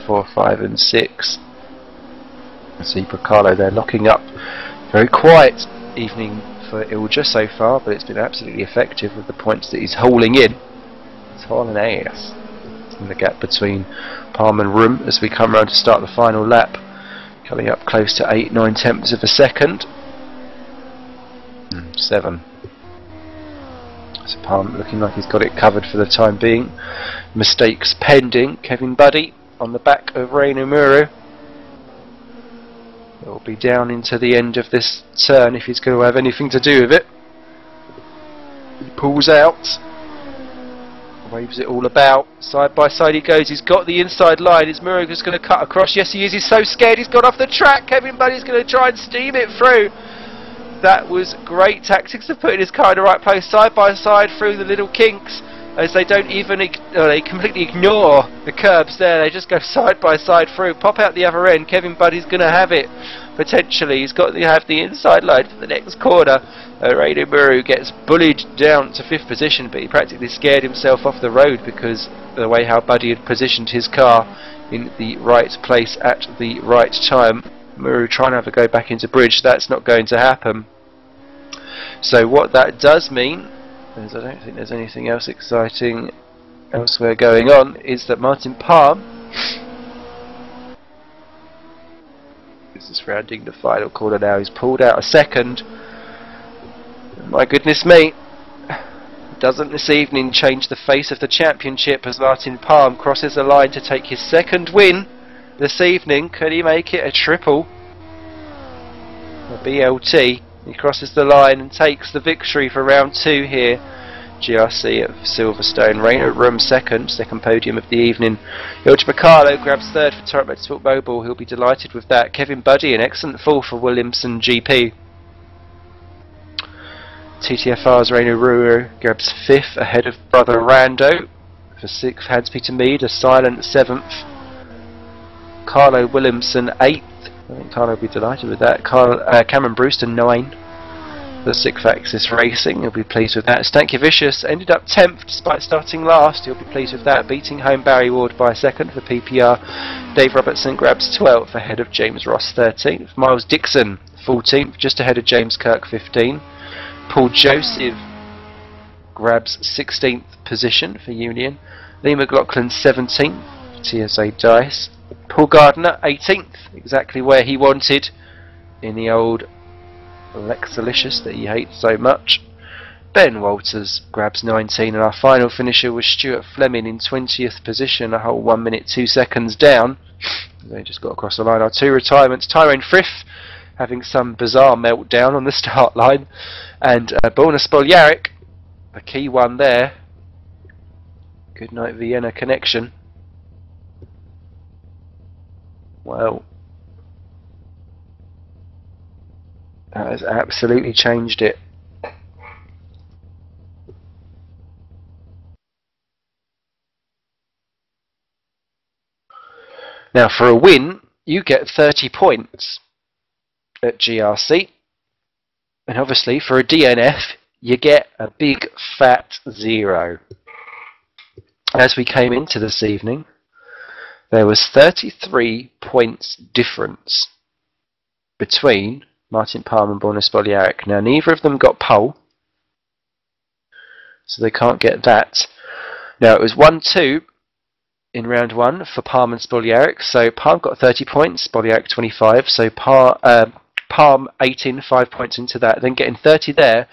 4, 5 and 6. I see Bracalo there locking up. Very quiet evening for Ilja so far, but it's been absolutely effective with the points that he's hauling in. He's hauling ass in the gap between Palm and Room as we come round to start the final lap. Coming up close to 8, 9 tenths of a second. 7. So Palm looking like he's got it covered for the time being. Mistakes pending. Kevin Buddy on the back of Reinu Muru. It will be down into the end of this turn if he's going to have anything to do with it. He pulls out, waves it all about, side by side he goes. He's got the inside line. Is Muru just going to cut across? Yes he is. He's so scared he's got off the track. Kevin Buddy's going to try and steam it through. That was great tactics of putting his car in the right place, side by side through the little kinks, as they don't even they completely ignore the curbs there. They just go side by side through, pop out the other end. Kevin Buddy's going to have it potentially. He's got to have the inside line for the next corner. Reinu Muru gets bullied down to 5th position, but he practically scared himself off the road because of the way how Buddy had positioned his car in the right place at the right time. Muru trying to have a go back into bridge. That's not going to happen. So what that does mean is, I don't think there's anything else exciting elsewhere going on, is that Martin Palm is just rounding the final corner now. He's pulled out a second. My goodness me, doesn't this evening change the face of the championship as Martin Palm crosses the line to take his second win this evening? Could he make it a triple? A BLT. He crosses the line and takes the victory for round 2 here GRC at Silverstone. Rainer Room second podium of the evening. Ilja Bacalo grabs third for Torrent Motorsport Mobile. He'll be delighted with that. Kevin Buddy, an excellent fall for Williamson GP. TTFR's Rainer Ruhr grabs fifth ahead of brother Rando. For sixth, Hans-Peter Mead, a silent seventh. Carlo Williamson eighth. I think Carlo will be delighted with that. Cameron Brewster 9. The 6th Axis Racing, he'll be pleased with that. Stankiewicz ended up 10th despite starting last. He'll be pleased with that, beating home Barry Ward by a second for PPR. Dave Robertson grabs 12th ahead of James Ross 13th. Miles Dixon 14th, just ahead of James Kirk 15. Paul Joseph grabs 16th position for Union. Lee McLaughlin 17th, TSA Dice. Paul Gardner 18th, exactly where he wanted in the old Lexalicious that he hates so much. Ben Walters grabs 19, and our final finisher was Stuart Fleming in 20th position, a whole 1 minute 2 seconds down. They just got across the line. Our two retirements, Tyrone Frith having some bizarre meltdown on the start line, and Borna Spoljaric, the key one there. Good night Vienna connection. Well, that has absolutely changed it. Now for a win, you get 30 points at GRC. And obviously for a DNF, you get a big fat 0. As we came into this evening, there was 33 points difference between Martin Palmer and Borna Spoljaric. Now neither of them got pole, so they can't get that. Now it was 1-2 in round 1 for Palm and Spoljaric, so Palm got 30 points, Spoljaric 25, so Palm 18, 5 points into that, then getting 30 there.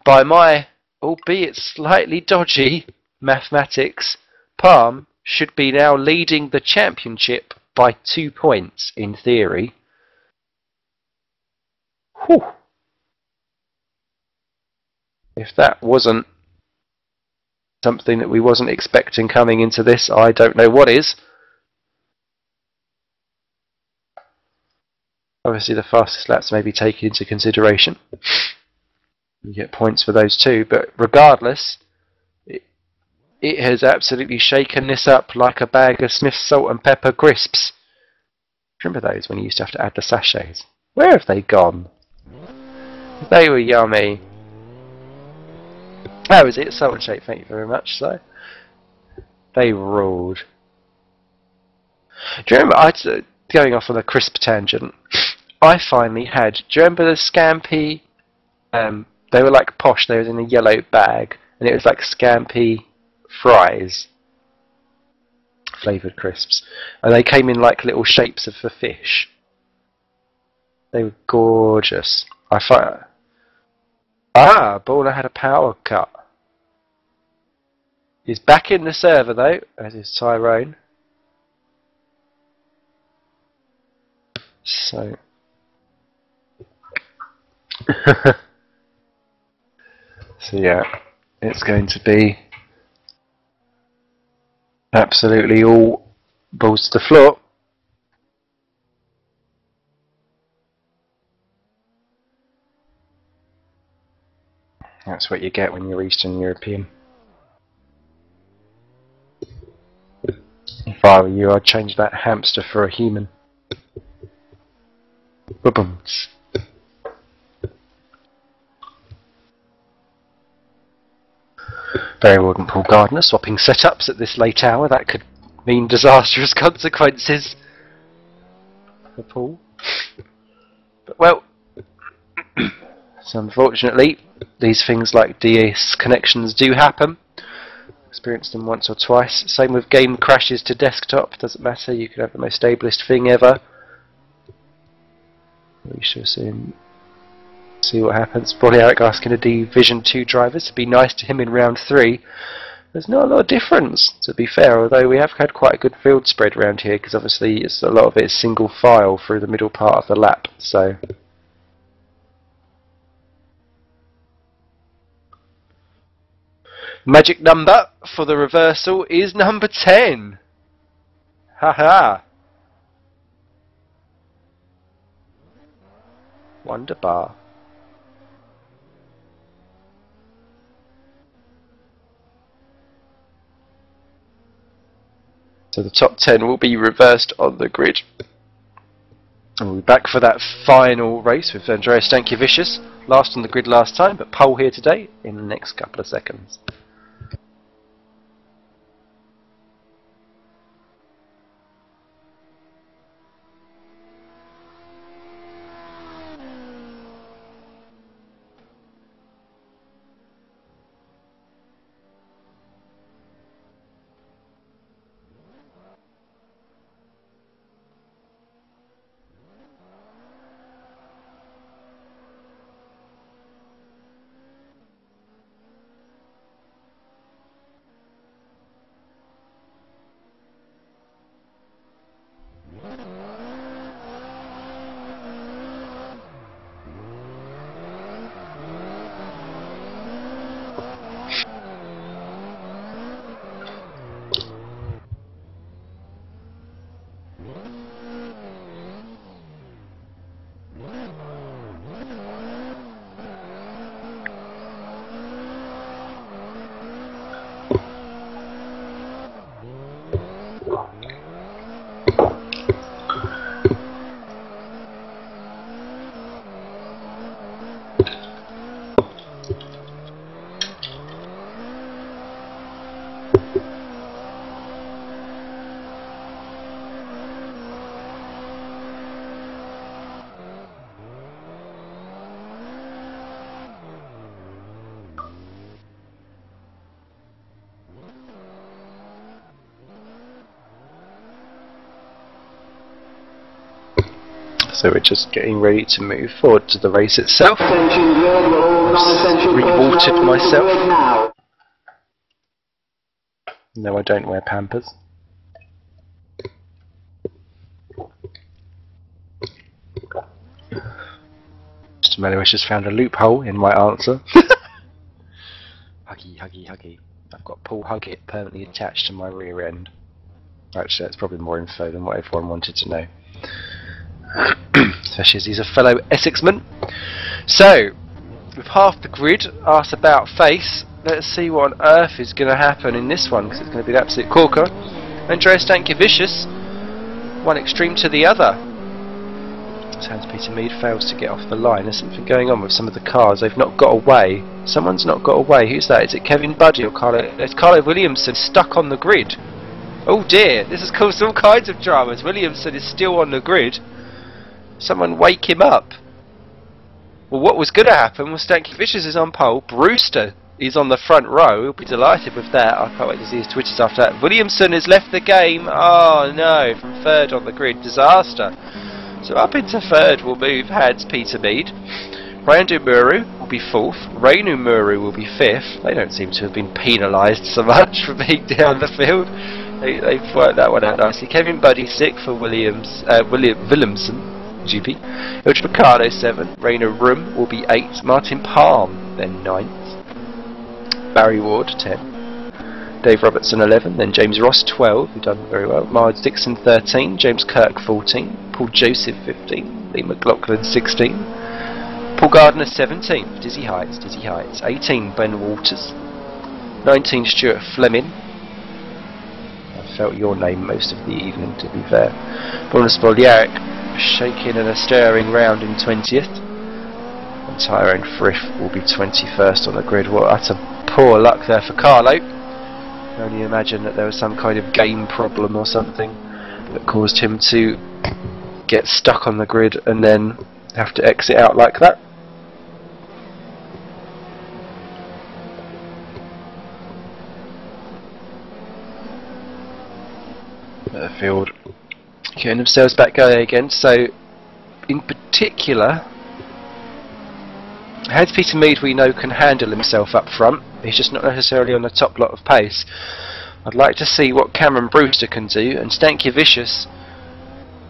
By my, albeit slightly dodgy, mathematics, Palm should be now leading the championship by 2 points in theory. Whew. If that wasn't something that we wasn't expecting coming into this, I don't know what is. Obviously the fastest laps may be taken into consideration. You get points for those too, but regardless, it has absolutely shaken this up like a bag of Smith's salt and pepper crisps. Remember those when you used to have to add the sachets? Where have they gone? They were yummy. That was it, salt and shake, thank you very much. So they ruled. Do you remember, going off on a crisp tangent, I finally had, do you remember the Scampi, they were like posh, they were in a yellow bag, and it was like Scampi fries, flavoured crisps, and they came in like little shapes of the fish. They were gorgeous. I thought, Borna had a power cut. He's back in the server though, as is Tyrone. So so yeah, it's going to be absolutely all balls to the floor. That's what you get when you're Eastern European. If I were you, I'd change that hamster for a human. Ba-bums. Barry Ward and Paul Gardner swapping setups at this late hour. That could mean disastrous consequences for Paul. But well, so unfortunately, these things like DS connections do happen. Experienced them once or twice. Same with game crashes to desktop. Doesn't matter. You can have the most stablest thing ever. We shall soon see what happens. Probably Eric asking the Division 2 drivers to be nice to him in round 3. There's not a lot of difference, to be fair, although we have had quite a good field spread around here, because obviously a lot of it is single file through the middle part of the lap. So Magic number for the reversal is number 10. Haha. Wonderbar. So the top 10 will be reversed on the grid. And we'll be back for that final race with Andreas Stankiewicz, last on the grid last time, but pole here today in the next couple of seconds. So we're just getting ready to move forward to the race itself. Re-watered myself. No, I don't wear Pampers. Mr. Mellowish has found a loophole in my answer. Huggy, huggy, huggy. I've got Paul Huggett permanently attached to my rear end. Actually, that's probably more info than what everyone wanted to know. Especially as he's a fellow Essexman. So, with half the grid asked about face, let's see what on earth is going to happen in this one, because it's going to be an absolute corker. Andreas Stankiewicz, one extreme to the other. Hans-Peter Mead fails to get off the line. There's something going on with some of the cars. They've not got away. Someone's not got away. Who's that? Is it Kevin Buddy or Carlo? It's Carlo Williamson stuck on the grid. Oh dear, this has caused all kinds of dramas. Williamson is still on the grid. Someone wake him up. Well, what was going to happen was Stankiewicz is on pole, Brewster is on the front row, he'll be delighted with that. I can't wait to see his Twitters after that. Williamson has left the game, oh no, from third on the grid, disaster. So up into third will move Hans-Peter Mead. Randu Muru will be fourth, Reinu Muru will be fifth. They don't seem to have been penalised so much for being down the field. They've worked that one out nicely. Kevin Buddy sixth for Williamson. GP. Ilch Mercado 7, Rainer Room will be 8, Martin Palm then 9th, Barry Ward 10, Dave Robertson 11, then James Ross 12, who done very well, Miles Dixon 13, James Kirk 14, Paul Joseph 15, Lee McLaughlin 16, Paul Gardner 17, Dizzy Heights, 18 Ben Waters, 19 Stuart Fleming. I felt your name most of the evening, to be fair. Bonus Bolyaric shaking and a stirring round in 20th, and Tyrone Frith will be 21st on the grid. Well, that's a poor luck there for Carlo. I can only imagine that there was some kind of game problem or something that caused him to get stuck on the grid and then have to exit out like that. The field getting themselves back going again. So in particular, Hans-Peter Mead we know can handle himself up front. He's just not necessarily on the top lot of pace. I'd like to see what Cameron Brewster can do, and Stankiewicz,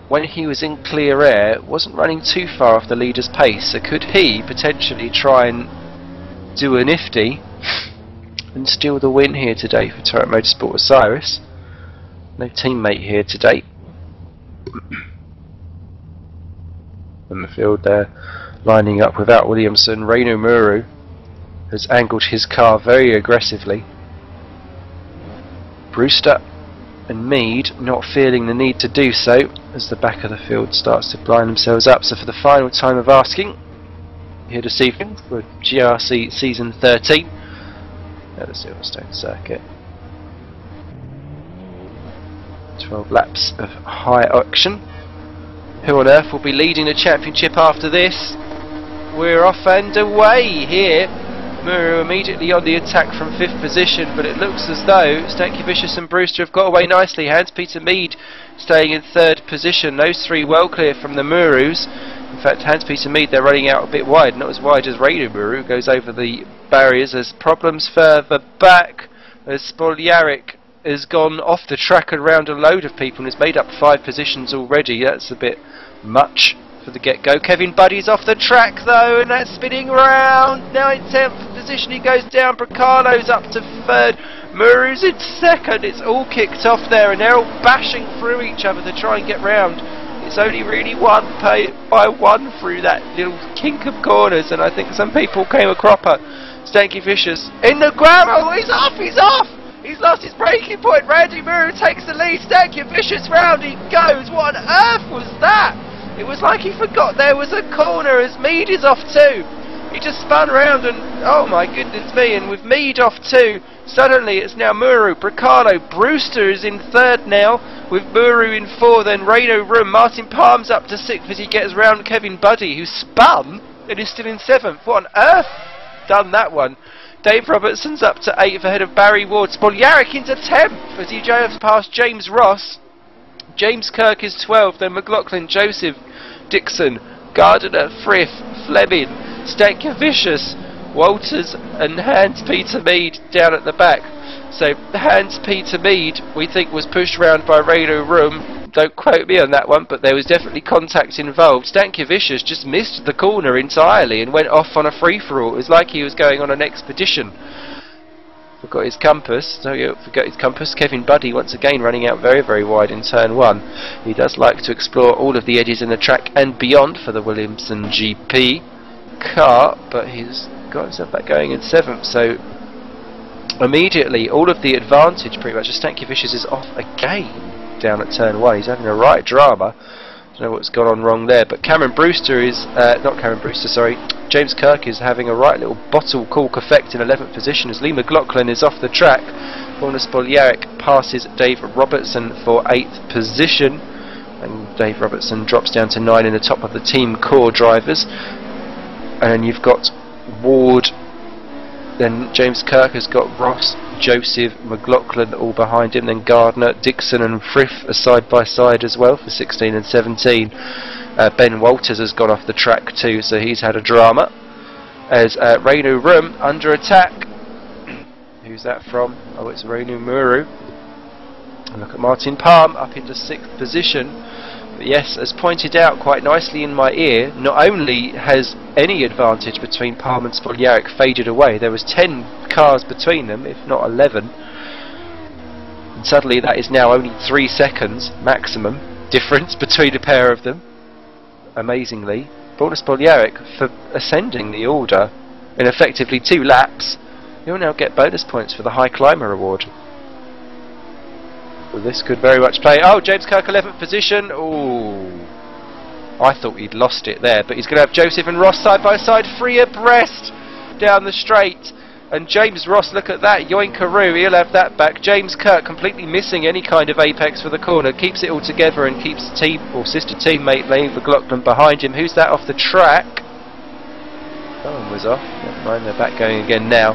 when he was in clear air, wasn't running too far off the leader's pace, so could he potentially try and do a nifty and steal the win here today for Turret Motorsport Osiris. No teammate here today. In the field there, lining up without Williamson. Reino Muru has angled his car very aggressively. Brewster and Mead not feeling the need to do so as the back of the field starts to blind themselves up. So for the final time of asking here this evening for GRC Season 13 at the Silverstone circuit. 12 laps of high action. Who on earth will be leading the championship after this? We're off and away here. Muru immediately on the attack from 5th position, but it looks as though Stankiewicz and Brewster have got away nicely. Hans-Peter Mead staying in 3rd position. Those three well clear from the Murus. In fact, Hans-Peter Mead, they're running out a bit wide, not as wide as Reino Muru, goes over the barriers. There's problems further back as Spoljaric has gone off the track and round a load of people and has made up 5 positions already. That's a bit much for the get-go. Kevin Buddy's off the track though, and that's spinning round. Now in 10th position he goes down. Bracalo's up to 3rd. Muru's in 2nd. It's all kicked off there and they're all bashing through each other to try and get round. It's only really won by one through that little kink of corners, and I think some people came a cropper. Stankiewicz in the gravel. He's off! He's off! He's lost his braking point. Randy Muru takes the lead. Stankiewicz round he goes. What on earth was that? It was like he forgot there was a corner as Mead is off too. He just spun round and oh my goodness me, and with Mead off too, suddenly it's now Muru, Bracalo, Brewster is in 3rd now, with Muru in 4th, then Reino Rum. Martin Palm's up to 6th as he gets round Kevin Buddy, who spun and is still in 7th. What on earth? Done that one. Dave Robertson's up to 8th ahead of Barry Ward. Spoljaric into 10th as he drives past James Ross. James Kirk is 12th, then McLaughlin, Joseph, Dixon, Gardiner, Frith, Fleming, Stankiewicz, Walters and Hans-Peter Mead down at the back. So Hans-Peter Mead we think was pushed round by Reino Rum. Don't quote me on that one, but there was definitely contact involved. Stankiewicz just missed the corner entirely and went off on a free-for-all. It was like he was going on an expedition. Forgot his compass. No, you forgot his compass. Kevin Buddy once again running out very, very wide in turn 1. He does like to explore all of the edges in the track and beyond for the Williamson GP car, but he's got himself back going in 7th. So immediately all of the advantage pretty much. Stankiewicz is off again down at turn 1. He's having a right drama. Don't know what's gone on wrong there, but Cameron Brewster is not Cameron Brewster, sorry. James Kirk is having a right little bottle cork effect in 11th position as Lee McLaughlin is off the track. Borna Spoljaric passes Dave Robertson for 8th position, and Dave Robertson drops down to 9 in the top of the team core drivers. And then you've got Ward, then James Kirk has got Ross, Joseph, McLaughlin all behind him, then Gardner, Dixon and Frith are side by side as well for 16 and 17. Ben Walters has gone off the track too, so he's had a drama. As Reino Rum under attack. Who's that from? Oh, it's Reino Muru. And look at Martin Palm up into 6th position. But yes, as pointed out quite nicely in my ear, not only has any advantage between Palm and Spoljaric faded away, there was 10 cars between them, if not 11. And suddenly that is now only 3 seconds maximum difference between a pair of them. Amazingly, Borna Spoljaric for ascending the order in effectively 2 laps. He'll now get bonus points for the High Climber Award. Well, this could very much play. Oh, James Kirk 11th position. Ooh, I thought he'd lost it there, but he's going to have Joseph and Ross side by side, free abreast down the straight. And James Ross, look at that, yoinkaroo, he'll have that back. James Kirk completely missing any kind of apex for the corner, keeps it all together and keeps team or sister teammate Lane McLaughlin behind him. Who's that off the track? Someone was off. Never mind, they're back going again now.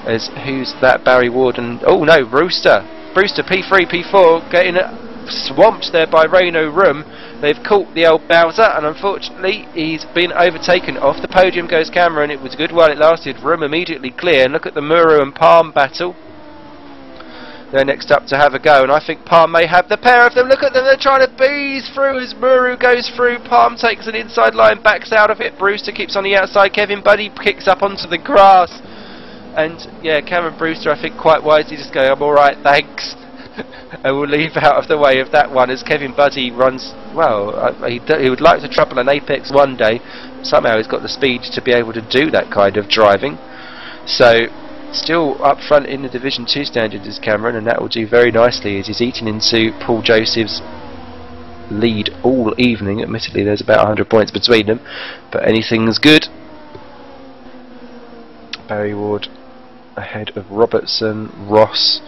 As who's that? Barry Ward and oh no, Brewster P3, P4 getting swamped there by Reino Rum. They've caught the old Bowser, and unfortunately he's been overtaken. Off the podium goes Cameron. It was good while it lasted. Rum immediately clear, and look at the Muru and Palm battle. They're next up to have a go, and I think Palm may have the pair of them. Look at them, they're trying to bees through as Muru goes through. Palm takes an inside line, backs out of it. Brewster keeps on the outside. Kevin Buddy kicks up onto the grass. And yeah, Cameron Brewster, I think quite wisely just going, I'm alright, thanks. And we'll leave out of the way of that one as Kevin Buddy runs, well, he would like to trouble an Apex one day. Somehow he's got the speed to be able to do that kind of driving. So, still up front in the Division 2 standard is Cameron, and that will do very nicely as he's eating into Paul Joseph's lead all evening. Admittedly, there's about 100 points between them, but anything's good. Barry Ward ahead of Robertson. Ross.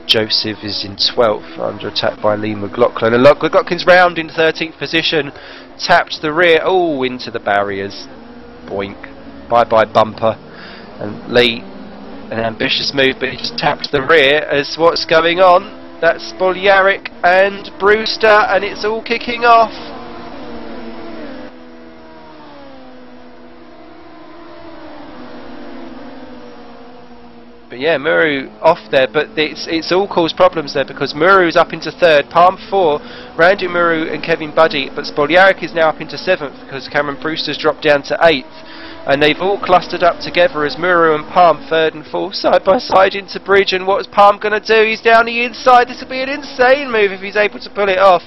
Joseph is in 12th, under attack by Lee McLaughlin. And McLaughlin's round in 13th position, tapped the rear, into the barriers. Boink. Bye bye bumper. And Lee, an ambitious move, but he just tapped the rear as what's going on. That's Spoljaric and Brewster, and it's all kicking off. But yeah, Muru off there, but it's all caused problems there because Muru's up into 3rd, Palm 4, Randy Muru and Kevin Buddy, but Spoljaric is now up into 7th because Cameron Brewster's dropped down to 8th. And they've all clustered up together as Muru and Palm 3rd and 4th side by side into bridge. And what's Palm going to do? He's down the inside. This will be an insane move if he's able to pull it off.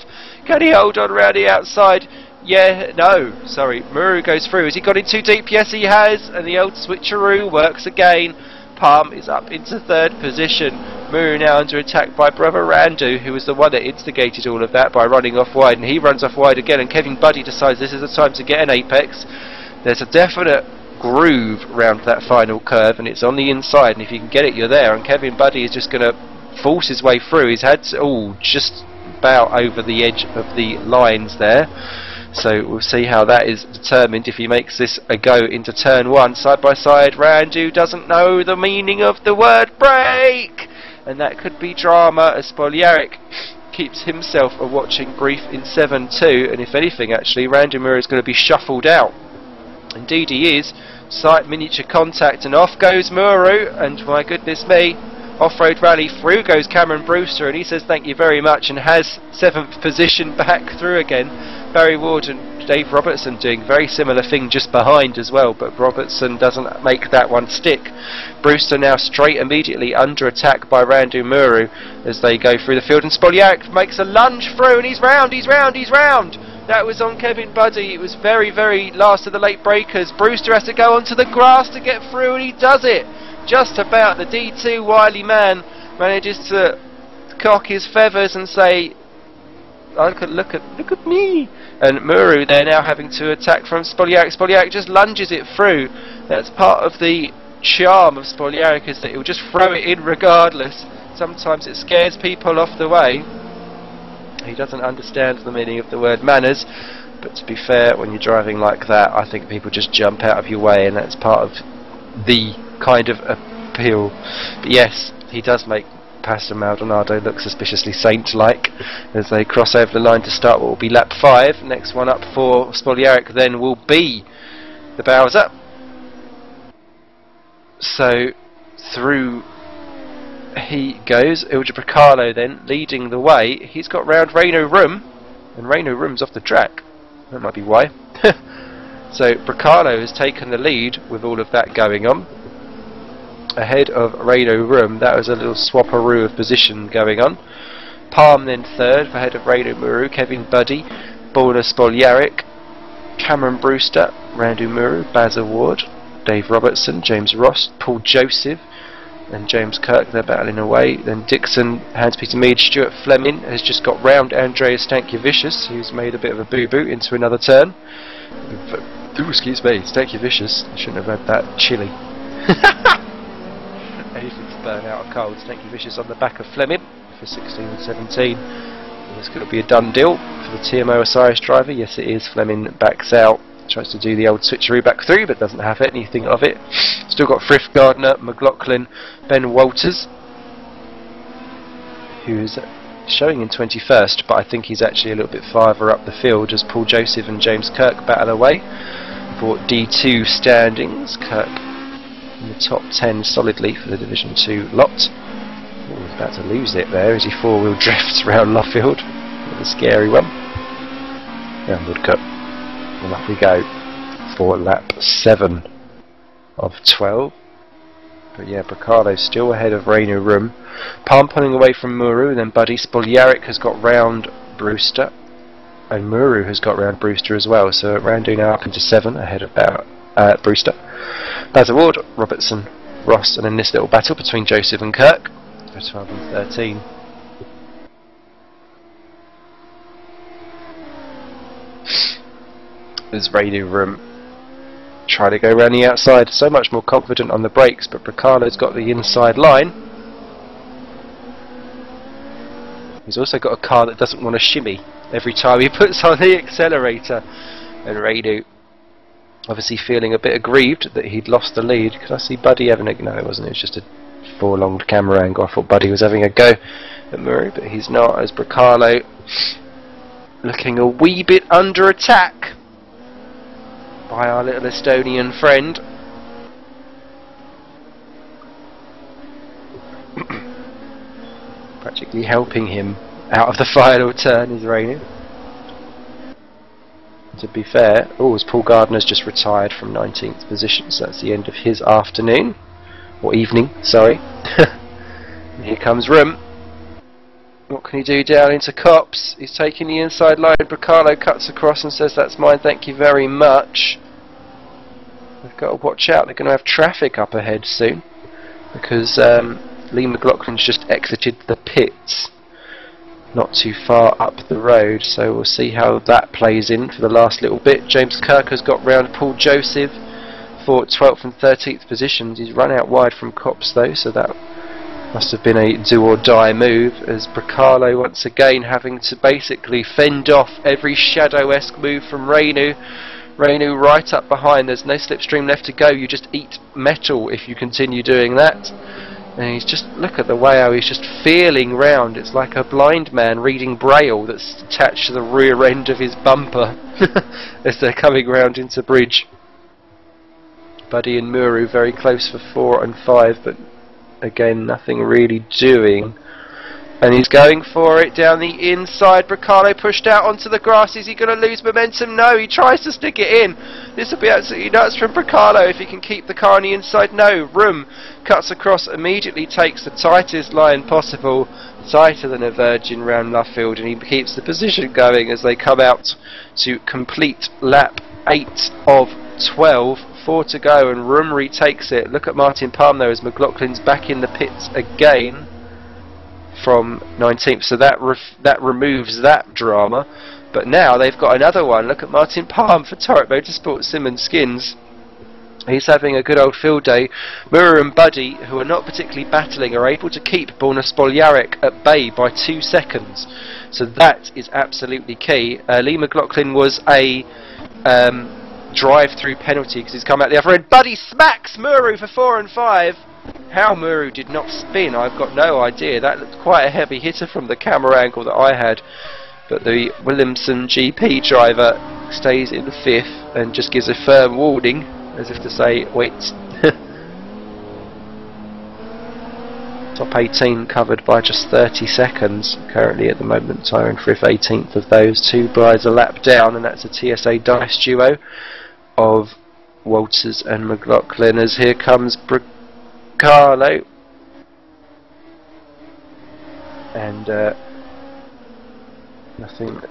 Can he hold on around the outside? Yeah, no, sorry, Muru goes through. Has he got in too deep? Yes, he has. And the old switcheroo works again. Palm is up into 3rd position. Muru now under attack by brother Randu, who was the one that instigated all of that by running off wide, and he runs off wide again, and Kevin Buddy decides this is the time to get an apex. There's a definite groove round that final curve, and it's on the inside, and if you can get it, you're there, and Kevin Buddy is just going to force his way through. He's had just about over the edge of the lines there. So we'll see how that is determined if he makes this a go into turn 1. Side by side, Randu doesn't know the meaning of the word break, and that could be drama as Spoljaric keeps himself a watching brief in 7-2, and if anything actually, Randu Mura is going to be shuffled out. Indeed he is. Sight miniature contact, and off goes Muru, and my goodness me, off-road rally, through goes Cameron Brewster, and he says thank you very much and has 7th position back through again. Barry Ward and Dave Robertson doing very similar thing just behind as well, but Robertson doesn't make that one stick. Brewster now straight immediately under attack by Randu Muru as they go through the field, and Spoljaric makes a lunge through, and he's round. That was on Kevin Buddy. It was very, very last of the late breakers. Brewster has to go onto the grass to get through, and he does it. Just about. The D2 wily man manages to cock his feathers and say, look at me. And Muru, they're now having to attack from Spoljaric. Spoljaric just lunges it through. That's part of the charm of Spoljaric, is that he'll just throw it in regardless. Sometimes it scares people off the way. He doesn't understand the meaning of the word manners, but to be fair, when you're driving like that, I think people just jump out of your way, and that's part of the kind of appeal. But yes, he does make Pastor Maldonado look suspiciously saint-like as they cross over the line to start what will be lap 5. Next one up for Spoljaric then will be the Bowser. So through he goes. Ilja Bracalo then leading the way. He's got round Reino Room, and Reino Room's off the track. That might be why. So Bracalo has taken the lead with all of that going on. Ahead of Reino Room, that was a little swapperoo of position going on. Palm then 3rd, ahead of Reino Muru, Kevin Buddy, Borna Spoljaric, Cameron Brewster, Randu Muru, Baz Ward, Dave Robertson, James Ross, Paul Joseph, and James Kirk, they're battling away. Then Dixon, Hans-Peter Mead, Stuart Fleming has just got round Andreas Stankiewicz, who's made a bit of a boo-boo into another turn. Ooh, excuse me, Stankiewicz, I shouldn't have had that chili. Anything to burn out a cold. Stankiewicz on the back of Fleming for 16 and 17. It's going to be a done deal for the TMO Osiris driver. Yes, it is. Fleming backs out. Tries to do the old switcheroo back through, but doesn't have anything of it. Still got Frith Gardner, McLaughlin, Ben Walters, who's showing in 21st, but I think he's actually a little bit farther up the field as Paul Joseph and James Kirk battle away for D2 standings. Kirk in the top 10 solidly for the Division 2 lot. Ooh, he's about to lose it there as he four-wheel drifts round Luffield. A scary one. Downward cut. And off we go for lap 7 of 12. But yeah, Bricalo's still ahead of Rainu Rum. Palm pulling away from Muru, then Buddy. Spoljaric has got round Brewster, and Muru has got round Brewster as well. So Randu now up into 7 ahead of Brewster. Bazaward, Robertson, Ross, and in this little battle between Joseph and Kirk for 12 and 13. As Rainu Rum try to go around the outside, so much more confident on the brakes, but Bricalo's got the inside line. He's also got a car that doesn't want to shimmy every time he puts on the accelerator, and Rainu obviously feeling a bit aggrieved that he'd lost the lead. Could I see Buddy having a... no, it wasn't, it was just a forlonged camera angle. I thought Buddy was having a go at Murray, but he's not, as Bricalo looking a wee bit under attack by our little Estonian friend. Practically helping him out of the final turn is Rainu. To be fair, as Paul Gardner's just retired from 19th position, so that's the end of his afternoon, or evening, sorry. Here comes Rum. What can he do down into Copse? He's taking the inside line. Bricalo cuts across and says, "That's mine, thank you very much." We've got to watch out, they're going to have traffic up ahead soon, because Lee McLaughlin's just exited the pits not too far up the road, so we'll see how that plays in for the last little bit. James Kirk has got round Paul Joseph for 12th and 13th positions. He's run out wide from Copse though, so that must have been a do or die move, as Bricalo once again having to basically fend off every shadow-esque move from Rainu. Rainu right up behind, there's no slipstream left to go, you just eat metal if you continue doing that. And he's just, look at the way how he's just feeling round. It's like a blind man reading Braille that's attached to the rear end of his bumper as they're coming round into bridge. Buddy and Muru very close for 4 and 5, but again nothing really doing. And he's going for it down the inside. Bricalo pushed out onto the grass. Is he going to lose momentum? No, he tries to stick it in. This will be absolutely nuts from Bricalo if he can keep the car on the inside. No, Rum cuts across, immediately takes the tightest line possible, tighter than a virgin round Luffield, and he keeps the position going as they come out to complete lap 8 of 12. 4 to go, and Rum retakes it. Look at Martin Palm though, as McLaughlin's back in the pits again from 19th, so that removes that drama. But now they've got another one. Look at Martin Palm for Torrent Motorsport Simmons Skins. He's having a good old field day. Mura and Buddy, who are not particularly battling, are able to keep Borna Spoljaric at bay by 2 seconds. So that is absolutely key. Lee McLaughlin was a drive-through penalty because he's come out the other end. Buddy smacks Muru for 4 and 5. How Muru did not spin, I've got no idea. That looked quite a heavy hitter from the camera angle that I had. But the Williamson GP driver stays in 5th and just gives a firm warning, as if to say, wait. Top 18 covered by just 30 seconds currently at the moment. Tyrone Frith 18th of those. 2 brides a lap down, and that's a TSA dice duo of Walters and McLaughlin, as here comes Bricalo. And nothing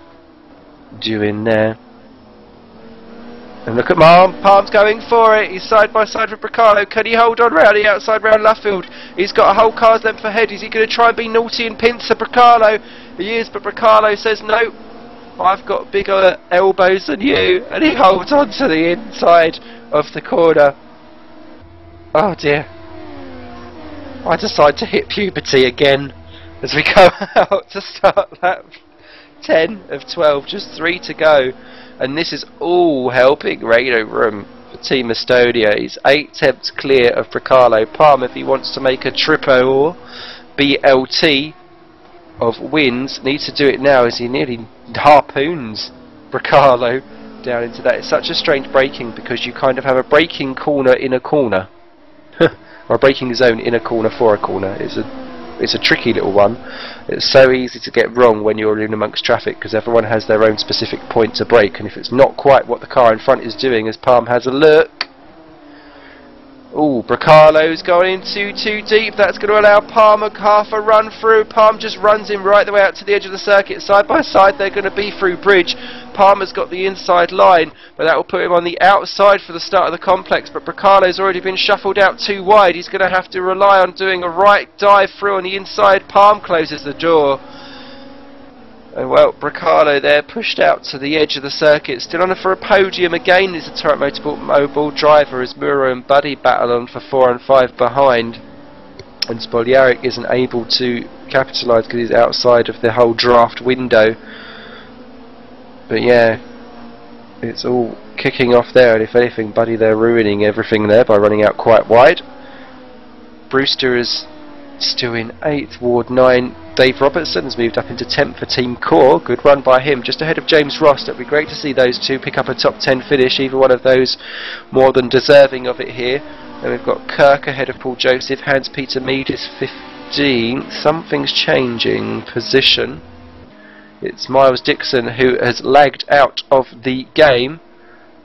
doing there. And look at Palm's going for it. He's side by side with Bricalo. Can he hold on round the outside round Luffield? He's got a whole car's length ahead. Is he going to try and be naughty and pincer Bricalo? He is, but Bricalo says no. I've got bigger elbows than you, and he holds on to the inside of the corner. Oh dear. I decide to hit puberty again as we go out to start lap 10 of 12, just 3 to go. And this is all helping Rado Room for Team Estonia. He's 8 attempts clear of Bricalo. Palm, if he wants to make a triple or BLT of wins, needs to do it now as he nearly harpoons Bricalo down into that. It's such a strange braking because you kind of have a braking corner in a corner. Or a braking zone in a corner for a corner. It's a tricky little one. It's so easy to get wrong when you're in amongst traffic because everyone has their own specific point to brake, and if it's not quite what the car in front is doing, as Palm has a look. Oh, Bracalo's going into too deep. That's going to allow Palmer half a run through. Palmer just runs him right the way out to the edge of the circuit. Side by side, they're going to be through bridge. Palmer's got the inside line, but that will put him on the outside for the start of the complex. But Bracalo's already been shuffled out too wide. He's going to have to rely on doing a right dive through on the inside. Palmer closes the door. And well, Bracalo there pushed out to the edge of the circuit, still on for a podium again. Is a Turret Motorsport mobile driver as Muro and Buddy battle on for 4 and 5 behind, and Spoljaric isn't able to capitalise because he's outside of the whole draft window. But yeah, it's all kicking off there, and if anything, Buddy they're ruining everything there by running out quite wide. Brewster is still in 8th, Ward 9. Dave Robertson has moved up into 10th for Team Core. Good run by him, just ahead of James Ross. It'll be great to see those two pick up a top 10 finish, either one of those more than deserving of it here. And we've got Kirk ahead of Paul Joseph. Hans-Peter Mead is 15th. Something's changing position. It's Miles Dixon who has lagged out of the game.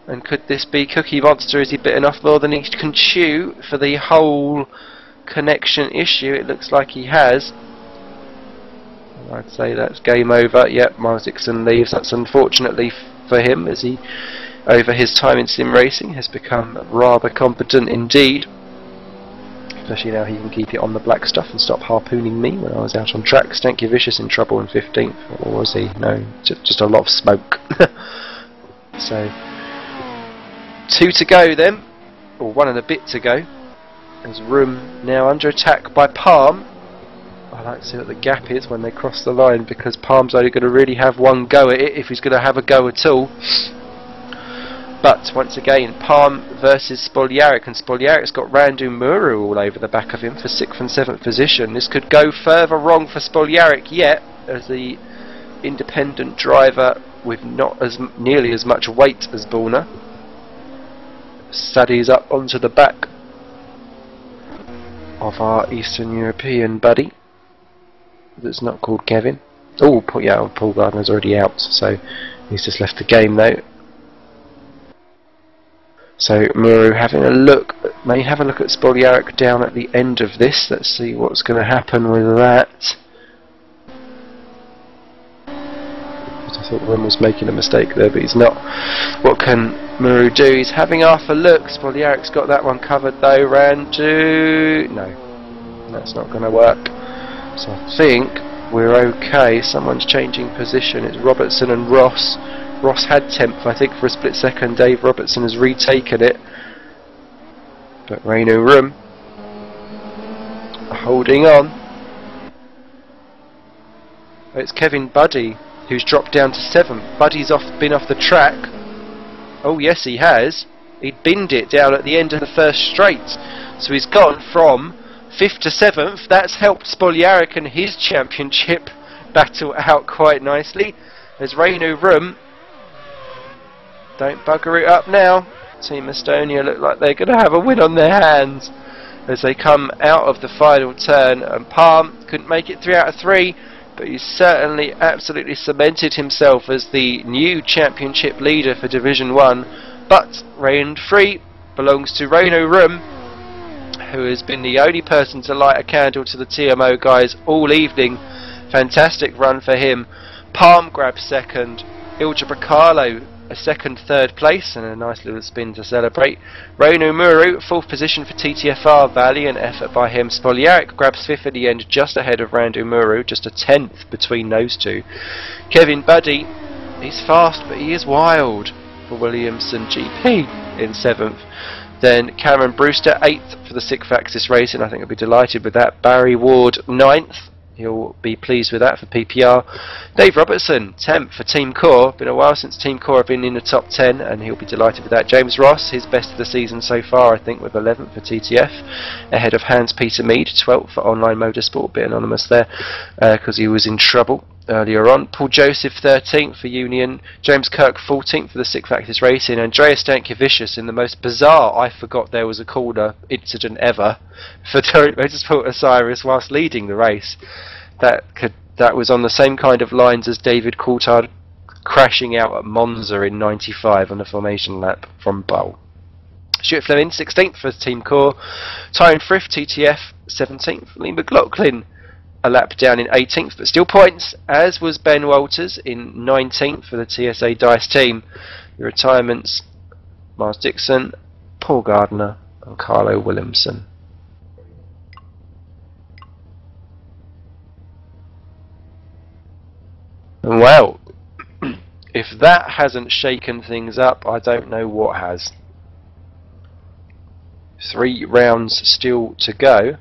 And could this be Cookie Monster? Is he bitten off more than he can chew for the whole connection issue? It looks like he has. I'd say that's game over. Yep, Miles Dixon leaves. That's unfortunately for him, as he, over his time in sim racing, has become rather competent indeed. Especially now he can keep it on the black stuff and stop harpooning me when I was out on track. Stanky Vicious in trouble in 15th. Or was he? No, just a lot of smoke. So, 2 to go then, or 1 and a bit to go. There's room now under attack by Palm. I like to see what the gap is when they cross the line, because Palm's only going to really have one go at it if he's going to have a go at all. But once again, Palm versus Spoljaric, and Spoljaric's got Randu Muru all over the back of him for 6th and 7th position. This could go further wrong for Spoljaric yet, as the independent driver with not as nearly as much weight as Borna studies up onto the back of our Eastern European buddy that's not called Kevin. Oh, yeah, Paul Gardner's already out, so he's just left the game though. So Muru having a look, may have a look at Spoljaric down at the end of this. Let's see what's going to happen with that. I thought Ron was making a mistake there, but he's not. What can Muru do? He's having half a look. Spoljaric's got that one covered though. Randu, no, that's not going to work. So I think we're okay. Someone's changing position. It's Robertson and Ross. Ross had 10th, I think, for a split second. Dave Robertson has retaken it. But Reino Room holding on. Oh, it's Kevin Buddy who's dropped down to 7th. Buddy's been off the track. Oh yes, he has. He'd binned it down at the end of the first straight. So he's gone from 5th to 7th. That's helped Spoljaric and his championship battle out quite nicely. There's Reino Room. Don't bugger it up now. Team Estonia look like they're going to have a win on their hands as they come out of the final turn. And Palm couldn't make it 3 out of 3, but he's certainly absolutely cemented himself as the new championship leader for Division 1. But Round 3 belongs to Reino Room, who has been the only person to light a candle to the TMO guys all evening. Fantastic run for him. Palm grabs 2nd. Ilja Bracalo a 2nd, 3rd place, and a nice little spin to celebrate. Reino Muru 4th position for TTFR. Valiant effort by him. Spoljaric grabs 5th at the end, just ahead of Randu Muru, just a 10th between those two. Kevin Buddy, he's fast but he is wild for Williamson GP in 7th. Then Cameron Brewster 8th for the 6th Axis Racing. I think he'll be delighted with that. Barry Ward 9th. He'll be pleased with that for PPR. Dave Robertson 10th for Team Core. Been a while since Team Core have been in the top 10, and he'll be delighted with that. James Ross, his best of the season so far, I think, with 11th for TTF, ahead of Hans-Peter Mead 12th for Online Motorsport. Bit anonymous there because he was in trouble earlier on. Paul Joseph 13th for Union. James Kirk 14th for the 6th Axis Racing. Andreas Stankiewicz in the most bizarre I forgot there was a corner incident ever for Turret Motorsport Osiris whilst leading the race. That was on the same kind of lines as David Coulthard crashing out at Monza in '95 on the formation lap from Bull. Stuart Fleming 16th for Team Core, Tyrone Frith TTF 17th, Lee McLaughlin a lap down in 18th, but still points, as was Ben Walters in 19th for the TSA Dice team. The retirements: Miles Dixon, Paul Gardner and Carlo Williamson. And well, if that hasn't shaken things up, I don't know what has. 3 rounds still to go.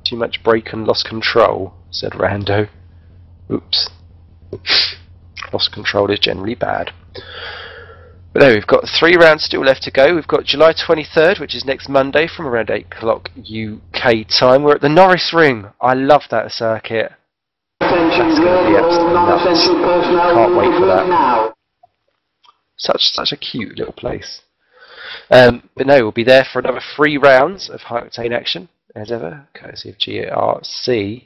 Too much brake and lost control, said Rando. Oops. Lost control is generally bad. But there, we've got 3 rounds still left to go. We've got July 23rd, which is next Monday from around 8 o'clock UK time. We're at the Norris Ring. I love that circuit. That's going to be absolutely nuts. Can't wait for that. Such a cute little place. But no, we'll be there for another 3 rounds of high octane action, as ever, courtesy of GRC.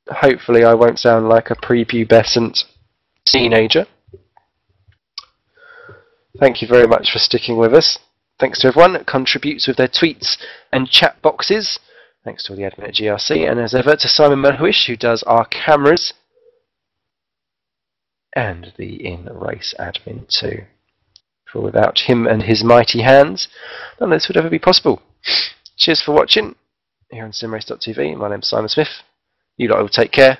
Hopefully I won't sound like a prepubescent teenager. Thank you very much for sticking with us. Thanks to everyone that contributes with their tweets and chat boxes. Thanks to all the admin at GRC, and as ever to Simon Mulwish, who does our cameras and the in-race admin too. For without him and his mighty hands, none of this would ever be possible. Cheers for watching here on simrace.tv. My name's Simon Smith. You lot will take care.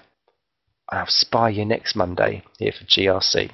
I'll spy you next Monday here for GRC.